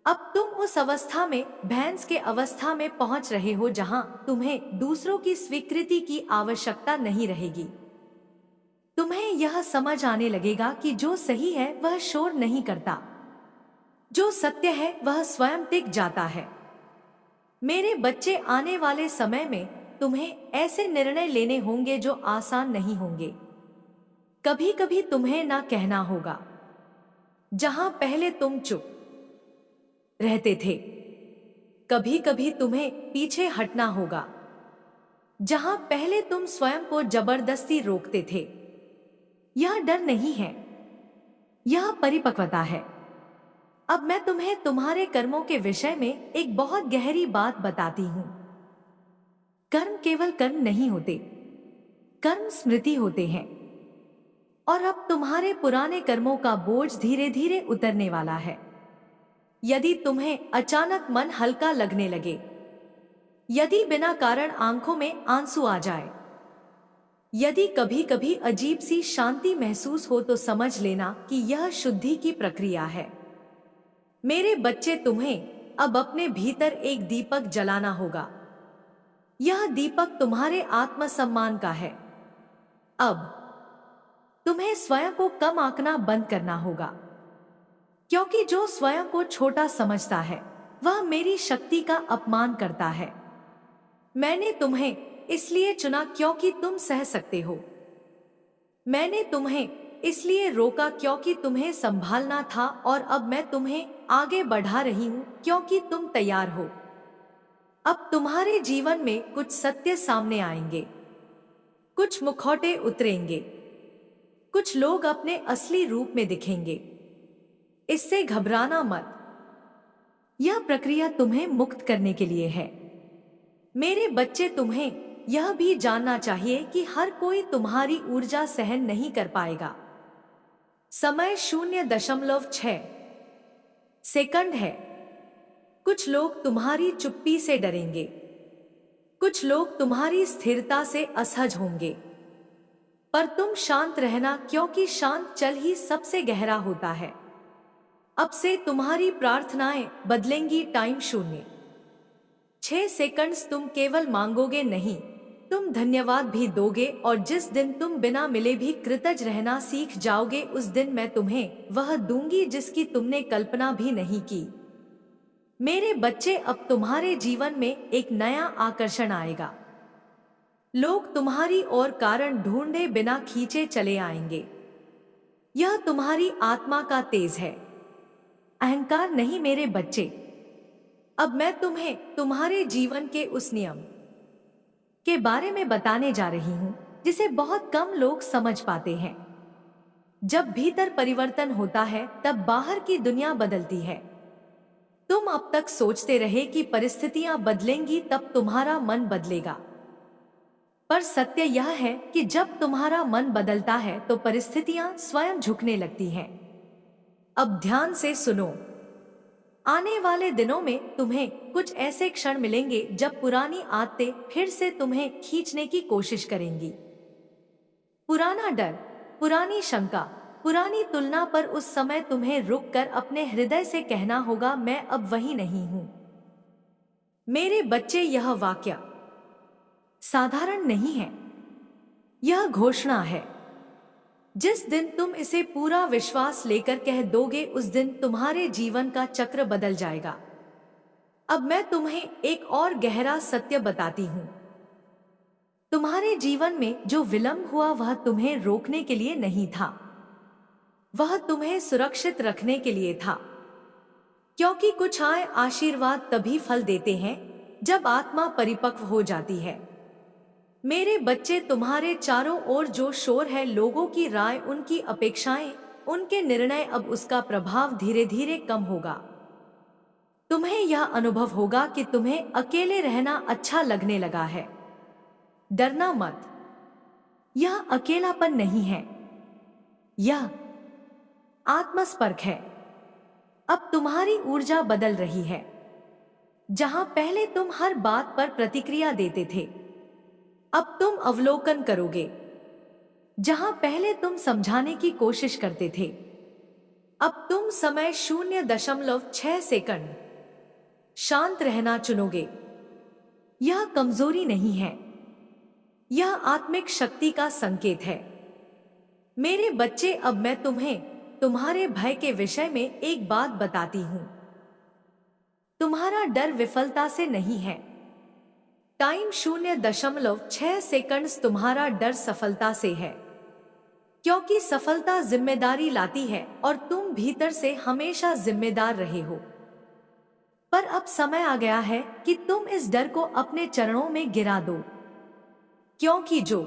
अब तुम उस अवस्था में, भैंस के अवस्था में पहुंच रहे हो जहां तुम्हें दूसरों की स्वीकृति की आवश्यकता नहीं रहेगी। तुम्हें यह समझ आने लगेगा कि जो सही है वह शोर नहीं करता, जो सत्य है वह स्वयं टिक जाता है। मेरे बच्चे, आने वाले समय में तुम्हें ऐसे निर्णय लेने होंगे जो आसान नहीं होंगे। कभी कभी तुम्हें ना कहना होगा। जहां पहले तुम चुप रहते थे, कभी कभी तुम्हें पीछे हटना होगा। जहां पहले तुम स्वयं को जबरदस्ती रोकते थे। यह डर नहीं है, यह परिपक्वता है। अब मैं तुम्हें तुम्हारे कर्मों के विषय में एक बहुत गहरी बात बताती हूं। कर्म केवल कर्म नहीं होते, कर्म स्मृति होते हैं। और अब तुम्हारे पुराने कर्मों का बोझ धीरे धीरे उतरने वाला है। यदि तुम्हें अचानक मन हल्का लगने लगे, यदि बिना कारण आंखों में आंसू आ जाए, यदि कभी कभी अजीब सी शांति महसूस हो, तो समझ लेना कि यह शुद्धि की प्रक्रिया है। मेरे बच्चे, तुम्हें अब अपने भीतर एक दीपक जलाना होगा। यह दीपक तुम्हारे आत्मसम्मान का है। अब तुम्हें स्वयं को कम आंकना बंद करना होगा, क्योंकि जो स्वयं को छोटा समझता है वह मेरी शक्ति का अपमान करता है। मैंने तुम्हें इसलिए चुना क्योंकि तुम सह सकते हो। मैंने तुम्हें इसलिए रोका क्योंकि तुम्हें संभालना था, और अब मैं तुम्हें आगे बढ़ा रही हूं क्योंकि तुम तैयार हो। अब तुम्हारे जीवन में कुछ सत्य सामने आएंगे, कुछ मुखौटे उतरेंगे, कुछ लोग अपने असली रूप में दिखेंगे। इससे घबराना मत। यह प्रक्रिया तुम्हें मुक्त करने के लिए है। मेरे बच्चे, तुम्हें यह भी जानना चाहिए कि हर कोई तुम्हारी ऊर्जा सहन नहीं कर पाएगा। समय 0.6 सेकंड है। कुछ लोग तुम्हारी चुप्पी से डरेंगे, कुछ लोग तुम्हारी स्थिरता से असहज होंगे, पर तुम शांत रहना, क्योंकि शांत चल ही सबसे गहरा होता है। अब से तुम्हारी प्रार्थनाएं बदलेंगी। Time 0.6 seconds. तुम केवल मांगोगे नहीं, तुम धन्यवाद भी दोगे, और जिस दिन तुम बिना मिले भी कृतज्ञ रहना सीख जाओगे, उस दिन मैं तुम्हें वह दूंगी जिसकी तुमने कल्पना भी नहीं की। मेरे बच्चे, अब तुम्हारे जीवन में एक नया आकर्षण आएगा। लोग तुम्हारी ओर कारण ढूंढे बिना खींचे चले आएंगे। यह तुम्हारी आत्मा का तेज है, अहंकार नहीं। मेरे बच्चे, अब मैं तुम्हें तुम्हारे जीवन के उस नियम के बारे में बताने जा रही हूं जिसे बहुत कम लोग समझ पाते हैं। जब भीतर परिवर्तन होता है तब बाहर की दुनिया बदलती है। तुम अब तक सोचते रहे कि परिस्थितियां बदलेंगी तब तुम्हारा मन बदलेगा, पर सत्य यह है कि जब तुम्हारा मन बदलता है तो परिस्थितियां स्वयं झुकने लगती हैं। अब ध्यान से सुनो। आने वाले दिनों में तुम्हें कुछ ऐसे क्षण मिलेंगे जब पुरानी आदतें फिर से तुम्हें खींचने की कोशिश करेंगी। पुराना डर, पुरानी शंका, पुरानी तुलना, पर उस समय तुम्हें रुककर अपने हृदय से कहना होगा, मैं अब वही नहीं हूं। मेरे बच्चे, यह वाक्य साधारण नहीं है, यह घोषणा है। जिस दिन तुम इसे पूरा विश्वास लेकर कह दोगे, उस दिन तुम्हारे जीवन का चक्र बदल जाएगा। अब मैं तुम्हें एक और गहरा सत्य बताती हूं। तुम्हारे जीवन में जो विलंब हुआ वह तुम्हें रोकने के लिए नहीं था, वह तुम्हें सुरक्षित रखने के लिए था। क्योंकि कुछ आशीर्वाद तभी फल देते हैं जब आत्मा परिपक्व हो जाती है। मेरे बच्चे, तुम्हारे चारों ओर जो शोर है, लोगों की राय, उनकी अपेक्षाएं, उनके निर्णय, अब उसका प्रभाव धीरे धीरे कम होगा। तुम्हें यह अनुभव होगा कि तुम्हें अकेले रहना अच्छा लगने लगा है। डरना मत, यह अकेलापन नहीं है, यह आत्मस्पर्श है। अब तुम्हारी ऊर्जा बदल रही है। जहां पहले तुम हर बात पर प्रतिक्रिया देते थे, अब तुम अवलोकन करोगे। जहां पहले तुम समझाने की कोशिश करते थे, अब तुम समय 0.6 सेकंड शांत रहना चुनोगे। यह कमजोरी नहीं है, यह आत्मिक शक्ति का संकेत है। मेरे बच्चे, अब मैं तुम्हें तुम्हारे भय के विषय में एक बात बताती हूं। तुम्हारा डर विफलता से नहीं है। टाइम 0.6 सेकंड तुम्हारा डर सफलता से है, क्योंकि सफलता जिम्मेदारी लाती है और तुम भीतर से हमेशा जिम्मेदार रहे हो। पर अब समय आ गया है कि तुम इस डर को अपने चरणों में गिरा दो, क्योंकि जो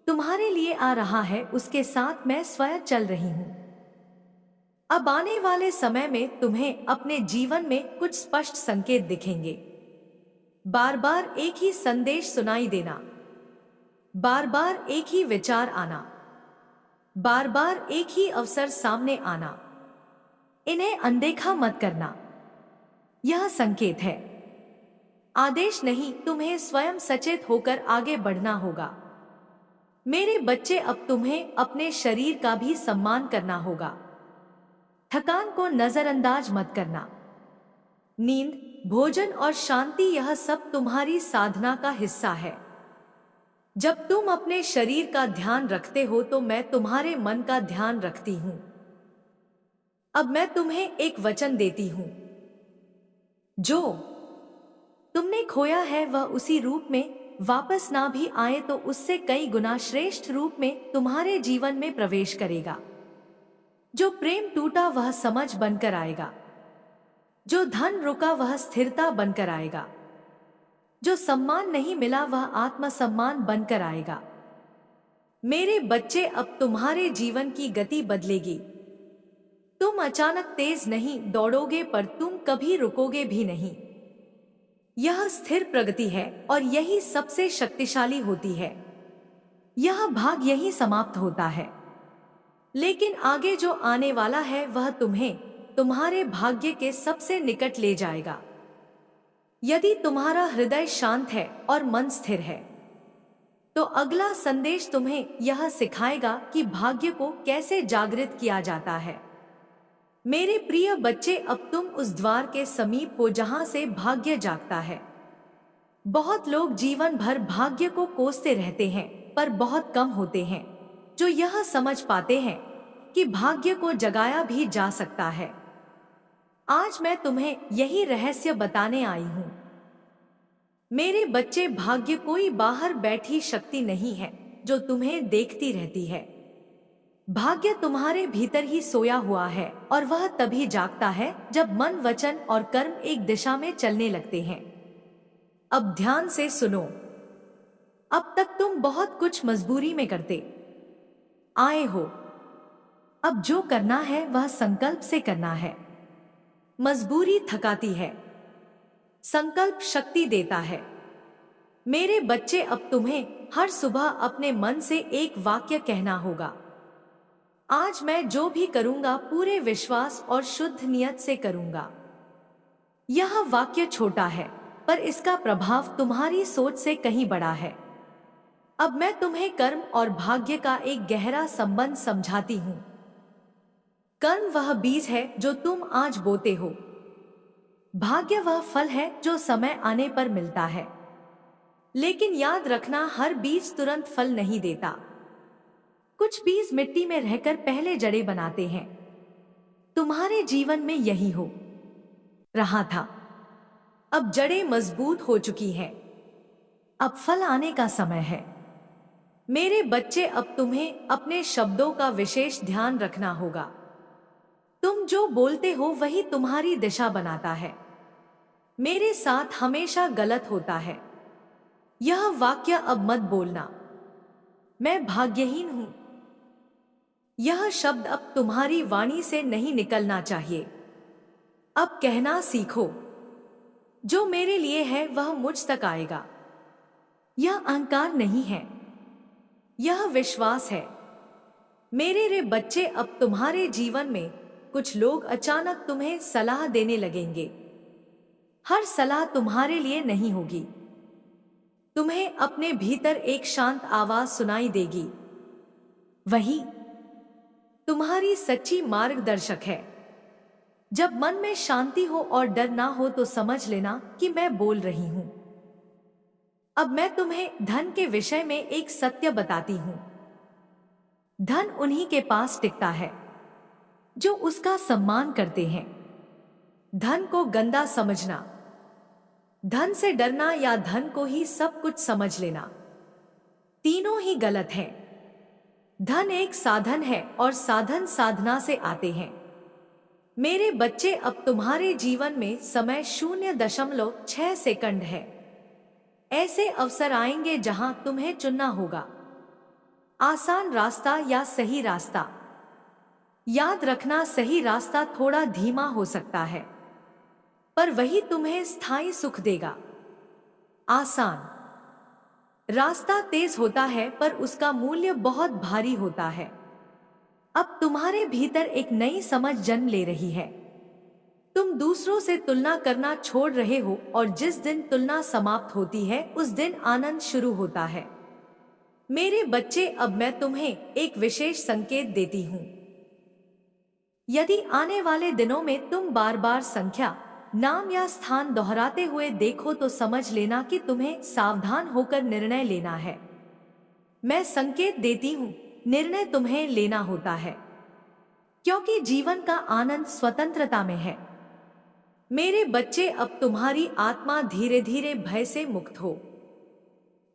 तुम्हारे लिए आ रहा है उसके साथ मैं स्वयं चल रही हूं। अब आने वाले समय में तुम्हें अपने जीवन में कुछ स्पष्ट संकेत दिखेंगे। बार बार एक ही संदेश सुनाई देना, बार बार एक ही विचार आना, बार बार एक ही अवसर सामने आना। इन्हें अनदेखा मत करना। यह संकेत है, आदेश नहीं। तुम्हें स्वयं सचेत होकर आगे बढ़ना होगा। मेरे बच्चे, अब तुम्हें अपने शरीर का भी सम्मान करना होगा। थकान को नजरअंदाज मत करना। नींद, भोजन और शांति, यह सब तुम्हारी साधना का हिस्सा है। जब तुम अपने शरीर का ध्यान रखते हो तो मैं तुम्हारे मन का ध्यान रखती हूं। अब मैं तुम्हें एक वचन देती हूं, जो तुमने खोया है वह उसी रूप में वापस ना भी आए तो उससे कई गुना श्रेष्ठ रूप में तुम्हारे जीवन में प्रवेश करेगा। जो प्रेम टूटा वह समझ बनकर आएगा, जो धन रुका वह स्थिरता बनकर आएगा, जो सम्मान नहीं मिला वह आत्मसम्मान बनकर आएगा। मेरे बच्चे, अब तुम्हारे जीवन की गति बदलेगी। तुम अचानक तेज नहीं दौड़ोगे, पर तुम कभी रुकोगे भी नहीं। यह स्थिर प्रगति है और यही सबसे शक्तिशाली होती है। यह भाग यही समाप्त होता है, लेकिन आगे जो आने वाला है वह तुम्हें तुम्हारे भाग्य के सबसे निकट ले जाएगा। यदि तुम्हारा हृदय शांत है और मन स्थिर है, तो अगला संदेश तुम्हें यह सिखाएगा कि भाग्य को कैसे जागृत किया जाता है। मेरे प्रिय बच्चे, अब तुम उस द्वार के समीप हो जहां से भाग्य जागता है। बहुत लोग जीवन भर भाग्य को कोसते रहते हैं, पर बहुत कम होते हैं जो यह समझ पाते हैं कि भाग्य को जगाया भी जा सकता है। आज मैं तुम्हें यही रहस्य बताने आई हूं। मेरे बच्चे, भाग्य कोई बाहर बैठी शक्ति नहीं है जो तुम्हें देखती रहती है। भाग्य तुम्हारे भीतर ही सोया हुआ है और वह तभी जागता है जब मन, वचन और कर्म एक दिशा में चलने लगते हैं। अब ध्यान से सुनो। अब तक तुम बहुत कुछ मजबूरी में करते आए हो। अब जो करना है वह संकल्प से करना है। मजबूरी थकाती है, संकल्प शक्ति देता है। मेरे बच्चे, अब तुम्हें हर सुबह अपने मन से एक वाक्य कहना होगा। आज मैं जो भी करूंगा पूरे विश्वास और शुद्ध नियत से करूंगा। यह वाक्य छोटा है, पर इसका प्रभाव तुम्हारी सोच से कहीं बड़ा है। अब मैं तुम्हें कर्म और भाग्य का एक गहरा संबंध समझाती हूं। कर्म वह बीज है जो तुम आज बोते हो। भाग्य वह फल है जो समय आने पर मिलता है। लेकिन याद रखना, हर बीज तुरंत फल नहीं देता। कुछ बीज मिट्टी में रहकर पहले जड़ें बनाते हैं। तुम्हारे जीवन में यही हो रहा था। अब जड़ें मजबूत हो चुकी हैं, अब फल आने का समय है। मेरे बच्चे, अब तुम्हें अपने शब्दों का विशेष ध्यान रखना होगा। तुम जो बोलते हो वही तुम्हारी दिशा बनाता है। मेरे साथ हमेशा गलत होता है। यह वाक्य अब मत बोलना, मैं भाग्यहीन हूं। यह शब्द अब तुम्हारी वाणी से नहीं निकलना चाहिए। अब कहना सीखो, जो मेरे लिए है वह मुझ तक आएगा। यह अहंकार नहीं है, यह विश्वास है। मेरे रे बच्चे, अब तुम्हारे जीवन में कुछ लोग अचानक तुम्हें सलाह देने लगेंगे। हर सलाह तुम्हारे लिए नहीं होगी। तुम्हें अपने भीतर एक शांत आवाज सुनाई देगी, वही तुम्हारी सच्ची मार्गदर्शक है। जब मन में शांति हो और डर ना हो तो समझ लेना कि मैं बोल रही हूं। अब मैं तुम्हें धन के विषय में एक सत्य बताती हूं। धन उन्हीं के पास टिकता है जो उसका सम्मान करते हैं। धन को गंदा समझना, धन से डरना या धन को ही सब कुछ समझ लेना, तीनों ही गलत हैं। धन एक साधन है और साधन साधना से आते हैं। मेरे बच्चे, अब तुम्हारे जीवन में समय 0.6 सेकंड है। ऐसे अवसर आएंगे जहां तुम्हें चुनना होगा, आसान रास्ता या सही रास्ता। याद रखना, सही रास्ता थोड़ा धीमा हो सकता है, पर वही तुम्हें स्थायी सुख देगा। आसान रास्ता तेज होता है, पर उसका मूल्य बहुत भारी होता है। अब तुम्हारे भीतर एक नई समझ जन्म ले रही है। तुम दूसरों से तुलना करना छोड़ रहे हो और जिस दिन तुलना समाप्त होती है उस दिन आनंद शुरू होता है। मेरे बच्चे, अब मैं तुम्हें एक विशेष संकेत देती हूं। यदि आने वाले दिनों में तुम बार बार संख्या, नाम या स्थान दोहराते हुए देखो तो समझ लेना कि तुम्हें सावधान होकर निर्णय लेना है। मैं संकेत देती हूं, निर्णय तुम्हें लेना होता है, क्योंकि जीवन का आनंद स्वतंत्रता में है। मेरे बच्चे, अब तुम्हारी आत्मा धीरे धीरे भय से मुक्त हो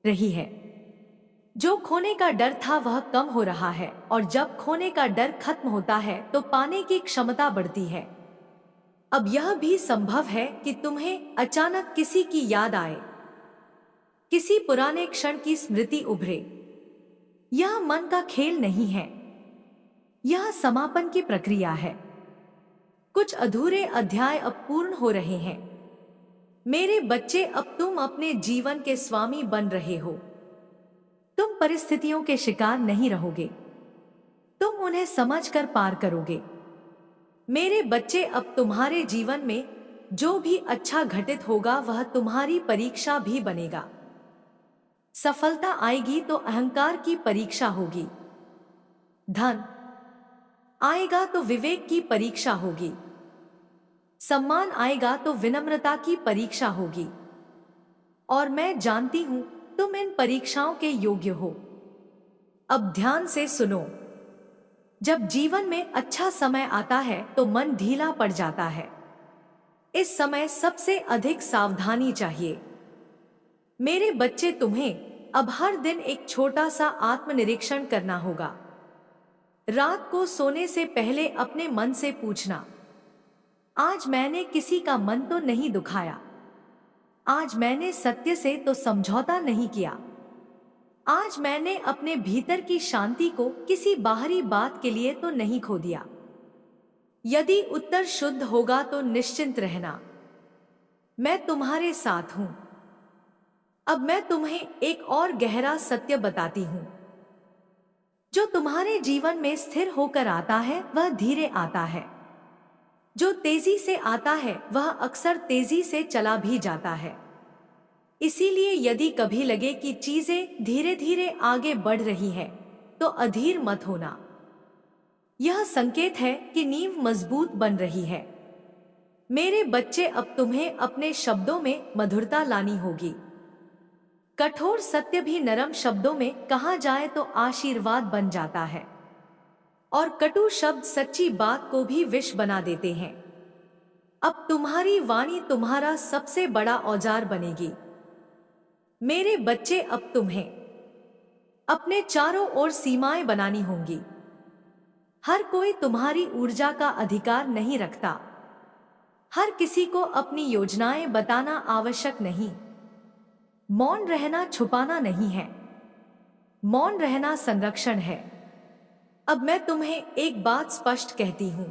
रही है। जो खोने का डर था वह कम हो रहा है, और जब खोने का डर खत्म होता है तो पाने की क्षमता बढ़ती है। अब यह भी संभव है कि तुम्हें अचानक किसी की याद आए, किसी पुराने क्षण की स्मृति उभरे। यह मन का खेल नहीं है, यह समापन की प्रक्रिया है। कुछ अधूरे अध्याय अब पूर्ण हो रहे हैं। मेरे बच्चे, अब तुम अपने जीवन के स्वामी बन रहे हो। तुम परिस्थितियों के शिकार नहीं रहोगे, तुम उन्हें समझकर पार करोगे। मेरे बच्चे, अब तुम्हारे जीवन में जो भी अच्छा घटित होगा वह तुम्हारी परीक्षा भी बनेगा। सफलता आएगी तो अहंकार की परीक्षा होगी, धन आएगा तो विवेक की परीक्षा होगी, सम्मान आएगा तो विनम्रता की परीक्षा होगी। और मैं जानती हूं तुम इन परीक्षाओं के योग्य हो। अब ध्यान से सुनो। जब जीवन में अच्छा समय आता है तो मन ढीला पड़ जाता है। इस समय सबसे अधिक सावधानी चाहिए। मेरे बच्चे, तुम्हें अब हर दिन एक छोटा सा आत्मनिरीक्षण करना होगा। रात को सोने से पहले अपने मन से पूछना, आज मैंने किसी का मन तो नहीं दुखाया, आज मैंने सत्य से तो समझौता नहीं किया, आज मैंने अपने भीतर की शांति को किसी बाहरी बात के लिए तो नहीं खो दिया। यदि उत्तर शुद्ध होगा तो निश्चिंत रहना, मैं तुम्हारे साथ हूं। अब मैं तुम्हें एक और गहरा सत्य बताती हूं। जो तुम्हारे जीवन में स्थिर होकर आता है वह धीरे आता है, जो तेजी से आता है वह अक्सर तेजी से चला भी जाता है। इसीलिए यदि कभी लगे कि चीजें धीरे धीरे आगे बढ़ रही है तो अधीर मत होना। यह संकेत है कि नींव मजबूत बन रही है। मेरे बच्चे, अब तुम्हें अपने शब्दों में मधुरता लानी होगी। कठोर सत्य भी नरम शब्दों में कहा जाए तो आशीर्वाद बन जाता है, और कटु शब्द सच्ची बात को भी विष बना देते हैं। अब तुम्हारी वाणी तुम्हारा सबसे बड़ा औजार बनेगी। मेरे बच्चे, अब तुम्हें अपने चारों ओर सीमाएं बनानी होंगी। हर कोई तुम्हारी ऊर्जा का अधिकार नहीं रखता। हर किसी को अपनी योजनाएं बताना आवश्यक नहीं। मौन रहना छुपाना नहीं है, मौन रहना संरक्षण है। अब मैं तुम्हें एक बात स्पष्ट कहती हूं।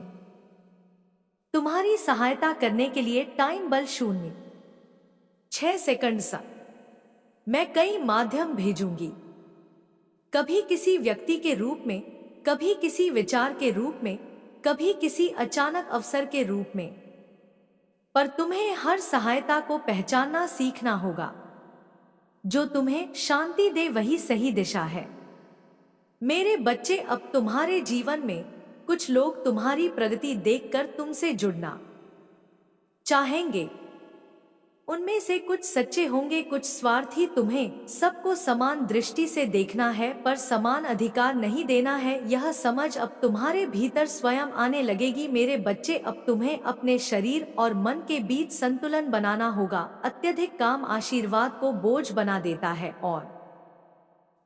तुम्हारी सहायता करने के लिए टाइम बल 0.6 सेकंड सा मैं कई माध्यम भेजूंगी, कभी किसी व्यक्ति के रूप में, कभी किसी विचार के रूप में, कभी किसी अचानक अवसर के रूप में। पर तुम्हें हर सहायता को पहचानना सीखना होगा। जो तुम्हें शांति दे वही सही दिशा है। मेरे बच्चे, अब तुम्हारे जीवन में कुछ लोग तुम्हारी प्रगति देखकर तुमसे जुड़ना चाहेंगे। उनमें से कुछ सच्चे होंगे, कुछ स्वार्थी। तुम्हें सबको समान दृष्टि से देखना है पर समान अधिकार नहीं देना है। यह समझ अब तुम्हारे भीतर स्वयं आने लगेगी। मेरे बच्चे, अब तुम्हें अपने शरीर और मन के बीच संतुलन बनाना होगा। अत्यधिक काम आशीर्वाद को बोझ बना देता है और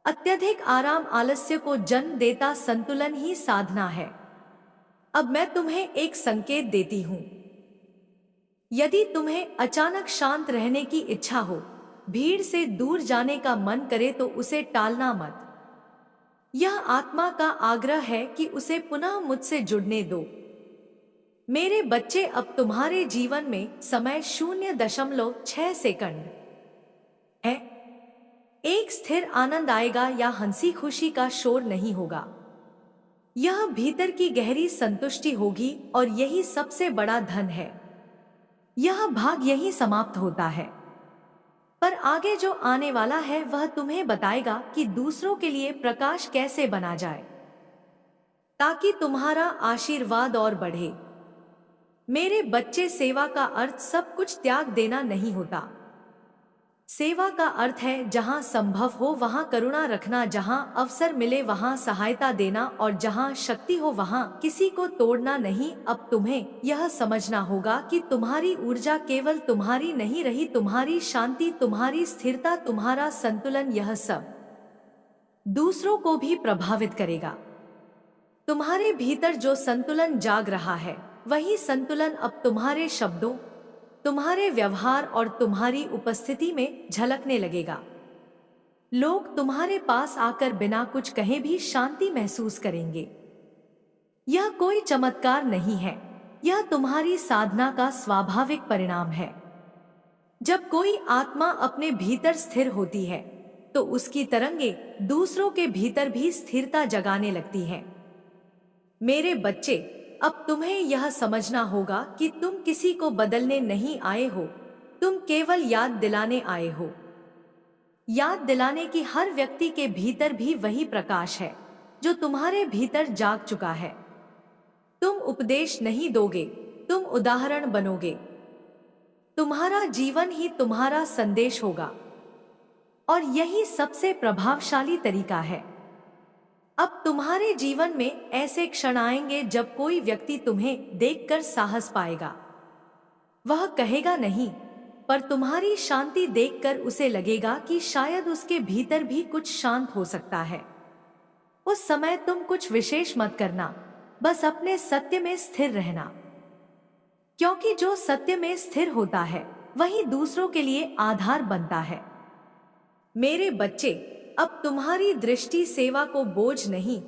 अत्यधिक आराम आलस्य को जन्म देता। संतुलन ही साधना है। अब मैं तुम्हें एक संकेत देती हूँ। यदि तुम्हें अचानक शांत रहने की इच्छा हो, भीड़ से दूर जाने का मन करे तो उसे टालना मत। यह आत्मा का आग्रह है कि उसे पुनः मुझसे जुड़ने दो। मेरे बच्चे, अब तुम्हारे जीवन में समय 0.6 सेकंड है। एक स्थिर आनंद आएगा या हंसी खुशी का शोर नहीं होगा। यह भीतर की गहरी संतुष्टि होगी और यही सबसे बड़ा धन है। यह भाग यही समाप्त होता है, पर आगे जो आने वाला है वह तुम्हें बताएगा कि दूसरों के लिए प्रकाश कैसे बना जाए ताकि तुम्हारा आशीर्वाद और बढ़े। मेरे बच्चे, सेवा का अर्थ सब कुछ त्याग देना नहीं होता। सेवा का अर्थ है जहां संभव हो वहां करुणा रखना, जहां अवसर मिले वहां सहायता देना और जहां शक्ति हो वहां किसी को तोड़ना नहीं। अब तुम्हें यह समझना होगा कि तुम्हारी ऊर्जा केवल तुम्हारी नहीं रही, तुम्हारी शांति, तुम्हारी स्थिरता, तुम्हारा संतुलन, यह सब दूसरों को भी प्रभावित करेगा। तुम्हारे भीतर जो संतुलन जाग रहा है वही संतुलन अब तुम्हारे शब्दों, तुम्हारे व्यवहार और तुम्हारी उपस्थिति में झलकने लगेगा। लोग तुम्हारे पास आकर बिना कुछ कहे भी शांति महसूस करेंगे। यह कोई चमत्कार नहीं है, यह तुम्हारी साधना का स्वाभाविक परिणाम है। जब कोई आत्मा अपने भीतर स्थिर होती है तो उसकी तरंगे दूसरों के भीतर भी स्थिरता जगाने लगती हैं। मेरे बच्चे, अब तुम्हें यह समझना होगा कि तुम किसी को बदलने नहीं आए हो, तुम केवल याद दिलाने आए हो। याद दिलाने की हर व्यक्ति के भीतर भी वही प्रकाश है जो तुम्हारे भीतर जाग चुका है। तुम उपदेश नहीं दोगे, तुम उदाहरण बनोगे। तुम्हारा जीवन ही तुम्हारा संदेश होगा और यही सबसे प्रभावशाली तरीका है। अब तुम्हारे जीवन में ऐसे क्षण आएंगे जब कोई व्यक्ति तुम्हें देखकर साहस पाएगा। वह कहेगा नहीं, पर तुम्हारी शांति देखकर उसे लगेगा कि शायद उसके भीतर भी कुछ शांत हो सकता है। उस समय तुम कुछ विशेष मत करना, बस अपने सत्य में स्थिर रहना, क्योंकि जो सत्य में स्थिर होता है वही दूसरों के लिए आधार बनता है। मेरे बच्चे, अब तुम्हारी दृष्टि सेवा को बोझ नहीं,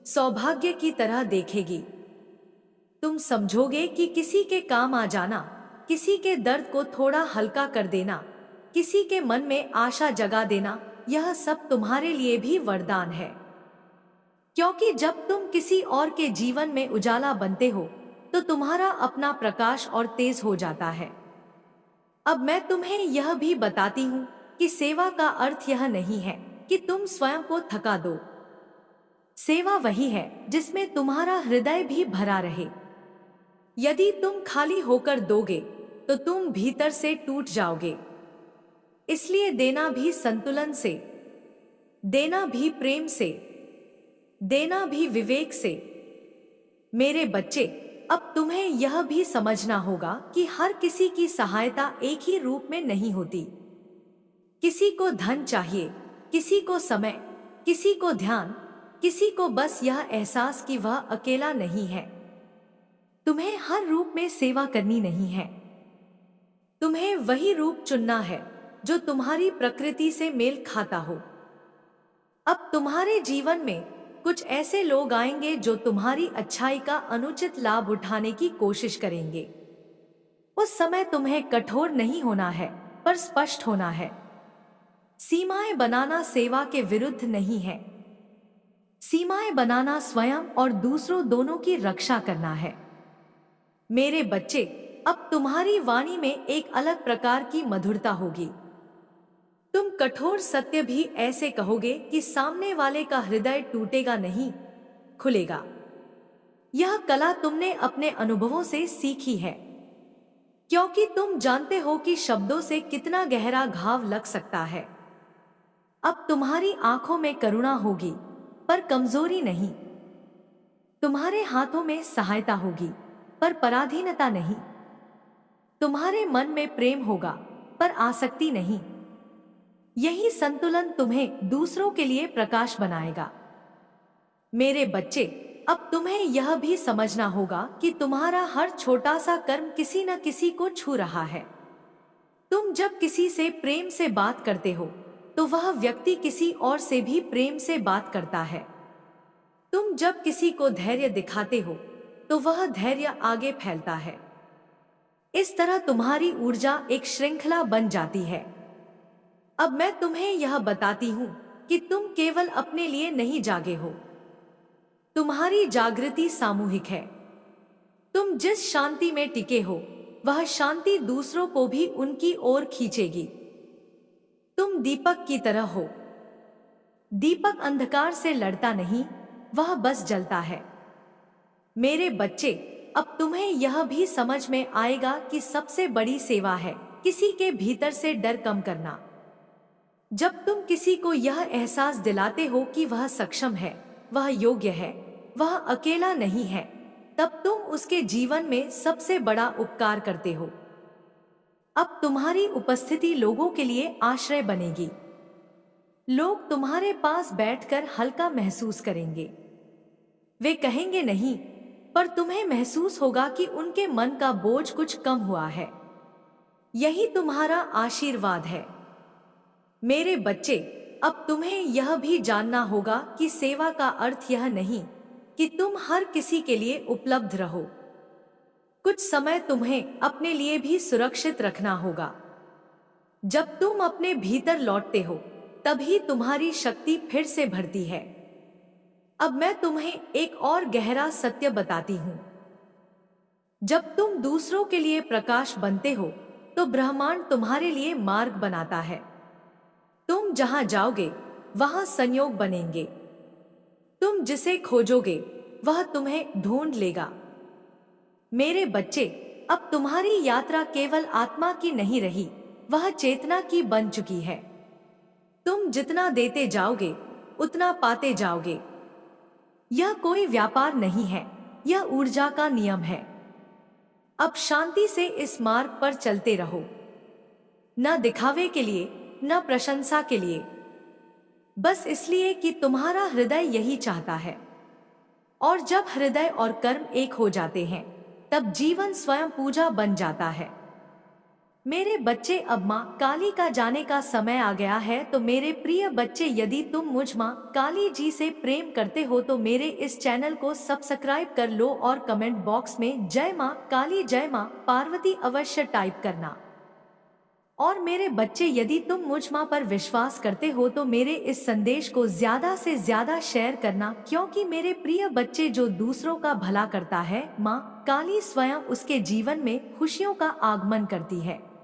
सौभाग्य की तरह देखेगी। तुम समझोगे कि किसी के काम आ जाना, किसी के दर्द को थोड़ा हल्का कर देना, किसी के मन में आशा जगा देना, यह सब तुम्हारे लिए भी वरदान है। क्योंकि जब तुम किसी और के जीवन में उजाला बनते हो तो तुम्हारा अपना प्रकाश और तेज हो जाता है। अब मैं तुम्हें यह भी बताती हूँ कि सेवा का अर्थ यह नहीं है कि तुम स्वयं को थका दो। सेवा वही है जिसमें तुम्हारा हृदय भी भरा रहे। यदि तुम खाली होकर दोगे तो तुम भीतर से टूट जाओगे। इसलिए देना भी संतुलन से, देना भी प्रेम से, देना भी विवेक से। मेरे बच्चे, अब तुम्हें यह भी समझना होगा कि हर किसी की सहायता एक ही रूप में नहीं होती। किसी को धन चाहिए, किसी को समय, किसी को ध्यान, किसी को बस यह एहसास कि वह अकेला नहीं है। तुम्हें हर रूप में सेवा करनी नहीं है। तुम्हें वही रूप चुनना है जो तुम्हारी प्रकृति से मेल खाता हो। अब तुम्हारे जीवन में कुछ ऐसे लोग आएंगे जो तुम्हारी अच्छाई का अनुचित लाभ उठाने की कोशिश करेंगे। उस समय तुम्हें कठोर नहीं होना है, पर स्पष्ट होना है। सीमाएं बनाना सेवा के विरुद्ध नहीं है। सीमाएं बनाना स्वयं और दूसरों दोनों की रक्षा करना है। मेरे बच्चे, अब तुम्हारी वाणी में एक अलग प्रकार की मधुरता होगी। तुम कठोर सत्य भी ऐसे कहोगे कि सामने वाले का हृदय टूटेगा नहीं, खुलेगा। यह कला तुमने अपने अनुभवों से सीखी है, क्योंकि तुम जानते हो कि शब्दों से कितना गहरा घाव लग सकता है। अब तुम्हारी आंखों में करुणा होगी, पर कमजोरी नहीं। तुम्हारे हाथों में सहायता होगी, पर पराधीनता नहीं। तुम्हारे मन में प्रेम होगा, पर आसक्ति नहीं। यही संतुलन तुम्हें दूसरों के लिए प्रकाश बनाएगा। मेरे बच्चे, अब तुम्हें यह भी समझना होगा कि तुम्हारा हर छोटा सा कर्म किसी न किसी को छू रहा है। तुम जब किसी से प्रेम से बात करते हो, तो वह व्यक्ति किसी और से भी प्रेम से बात करता है। तुम जब किसी को धैर्य दिखाते हो, तो वह धैर्य आगे फैलता है। इस तरह तुम्हारी ऊर्जा एक श्रृंखला बन जाती है। अब मैं तुम्हें यह बताती हूं कि तुम केवल अपने लिए नहीं जागे हो। तुम्हारी जागृति सामूहिक है। तुम जिस शांति में टिके हो, वह शांति दूसरों को भी उनकी ओर खींचेगी। तुम दीपक की तरह हो। दीपक अंधकार से लड़ता नहीं, वह बस जलता है। मेरे बच्चे, अब तुम्हें यह भी समझ में आएगा कि सबसे बड़ी सेवा है किसी के भीतर से डर कम करना। जब तुम किसी को यह एहसास दिलाते हो कि वह सक्षम है, वह योग्य है, वह अकेला नहीं है, तब तुम उसके जीवन में सबसे बड़ा उपकार करते हो। अब तुम्हारी उपस्थिति लोगों के लिए आश्रय बनेगी। लोग तुम्हारे पास बैठकर हल्का महसूस करेंगे। वे कहेंगे नहीं, पर तुम्हें महसूस होगा कि उनके मन का बोझ कुछ कम हुआ है। यही तुम्हारा आशीर्वाद है। मेरे बच्चे, अब तुम्हें यह भी जानना होगा कि सेवा का अर्थ यह नहीं कि तुम हर किसी के लिए उपलब्ध रहो। कुछ समय तुम्हें अपने लिए भी सुरक्षित रखना होगा। जब तुम अपने भीतर लौटते हो, तभी तुम्हारी शक्ति फिर से भरती है। अब मैं तुम्हें एक और गहरा सत्य बताती हूं। जब तुम दूसरों के लिए प्रकाश बनते हो, तो ब्रह्मांड तुम्हारे लिए मार्ग बनाता है। तुम जहां जाओगे, वहां संयोग बनेंगे। तुम जिसे खोजोगे, वह तुम्हें ढूंढ लेगा। मेरे बच्चे, अब तुम्हारी यात्रा केवल आत्मा की नहीं रही, वह चेतना की बन चुकी है। तुम जितना देते जाओगे, उतना पाते जाओगे। यह कोई व्यापार नहीं है, यह ऊर्जा का नियम है। अब शांति से इस मार्ग पर चलते रहो, न दिखावे के लिए, न प्रशंसा के लिए, बस इसलिए कि तुम्हारा हृदय यही चाहता है। और जब हृदय और कर्म एक हो जाते हैं, तब जीवन स्वयं पूजा बन जाता है। मेरे बच्चे, अब माँ काली का जाने का समय आ गया है। तो मेरे प्रिय बच्चे, यदि तुम मुझ माँ काली जी से प्रेम करते हो, तो मेरे इस चैनल को सब्सक्राइब कर लो और कमेंट बॉक्स में जय माँ काली, जय माँ पार्वती अवश्य टाइप करना। और मेरे बच्चे, यदि तुम मुझ माँ पर विश्वास करते हो, तो मेरे इस संदेश को ज्यादा से ज्यादा शेयर करना, क्योंकि मेरे प्रिय बच्चे, जो दूसरों का भला करता है, माँ काली स्वयं उसके जीवन में खुशियों का आगमन करती है।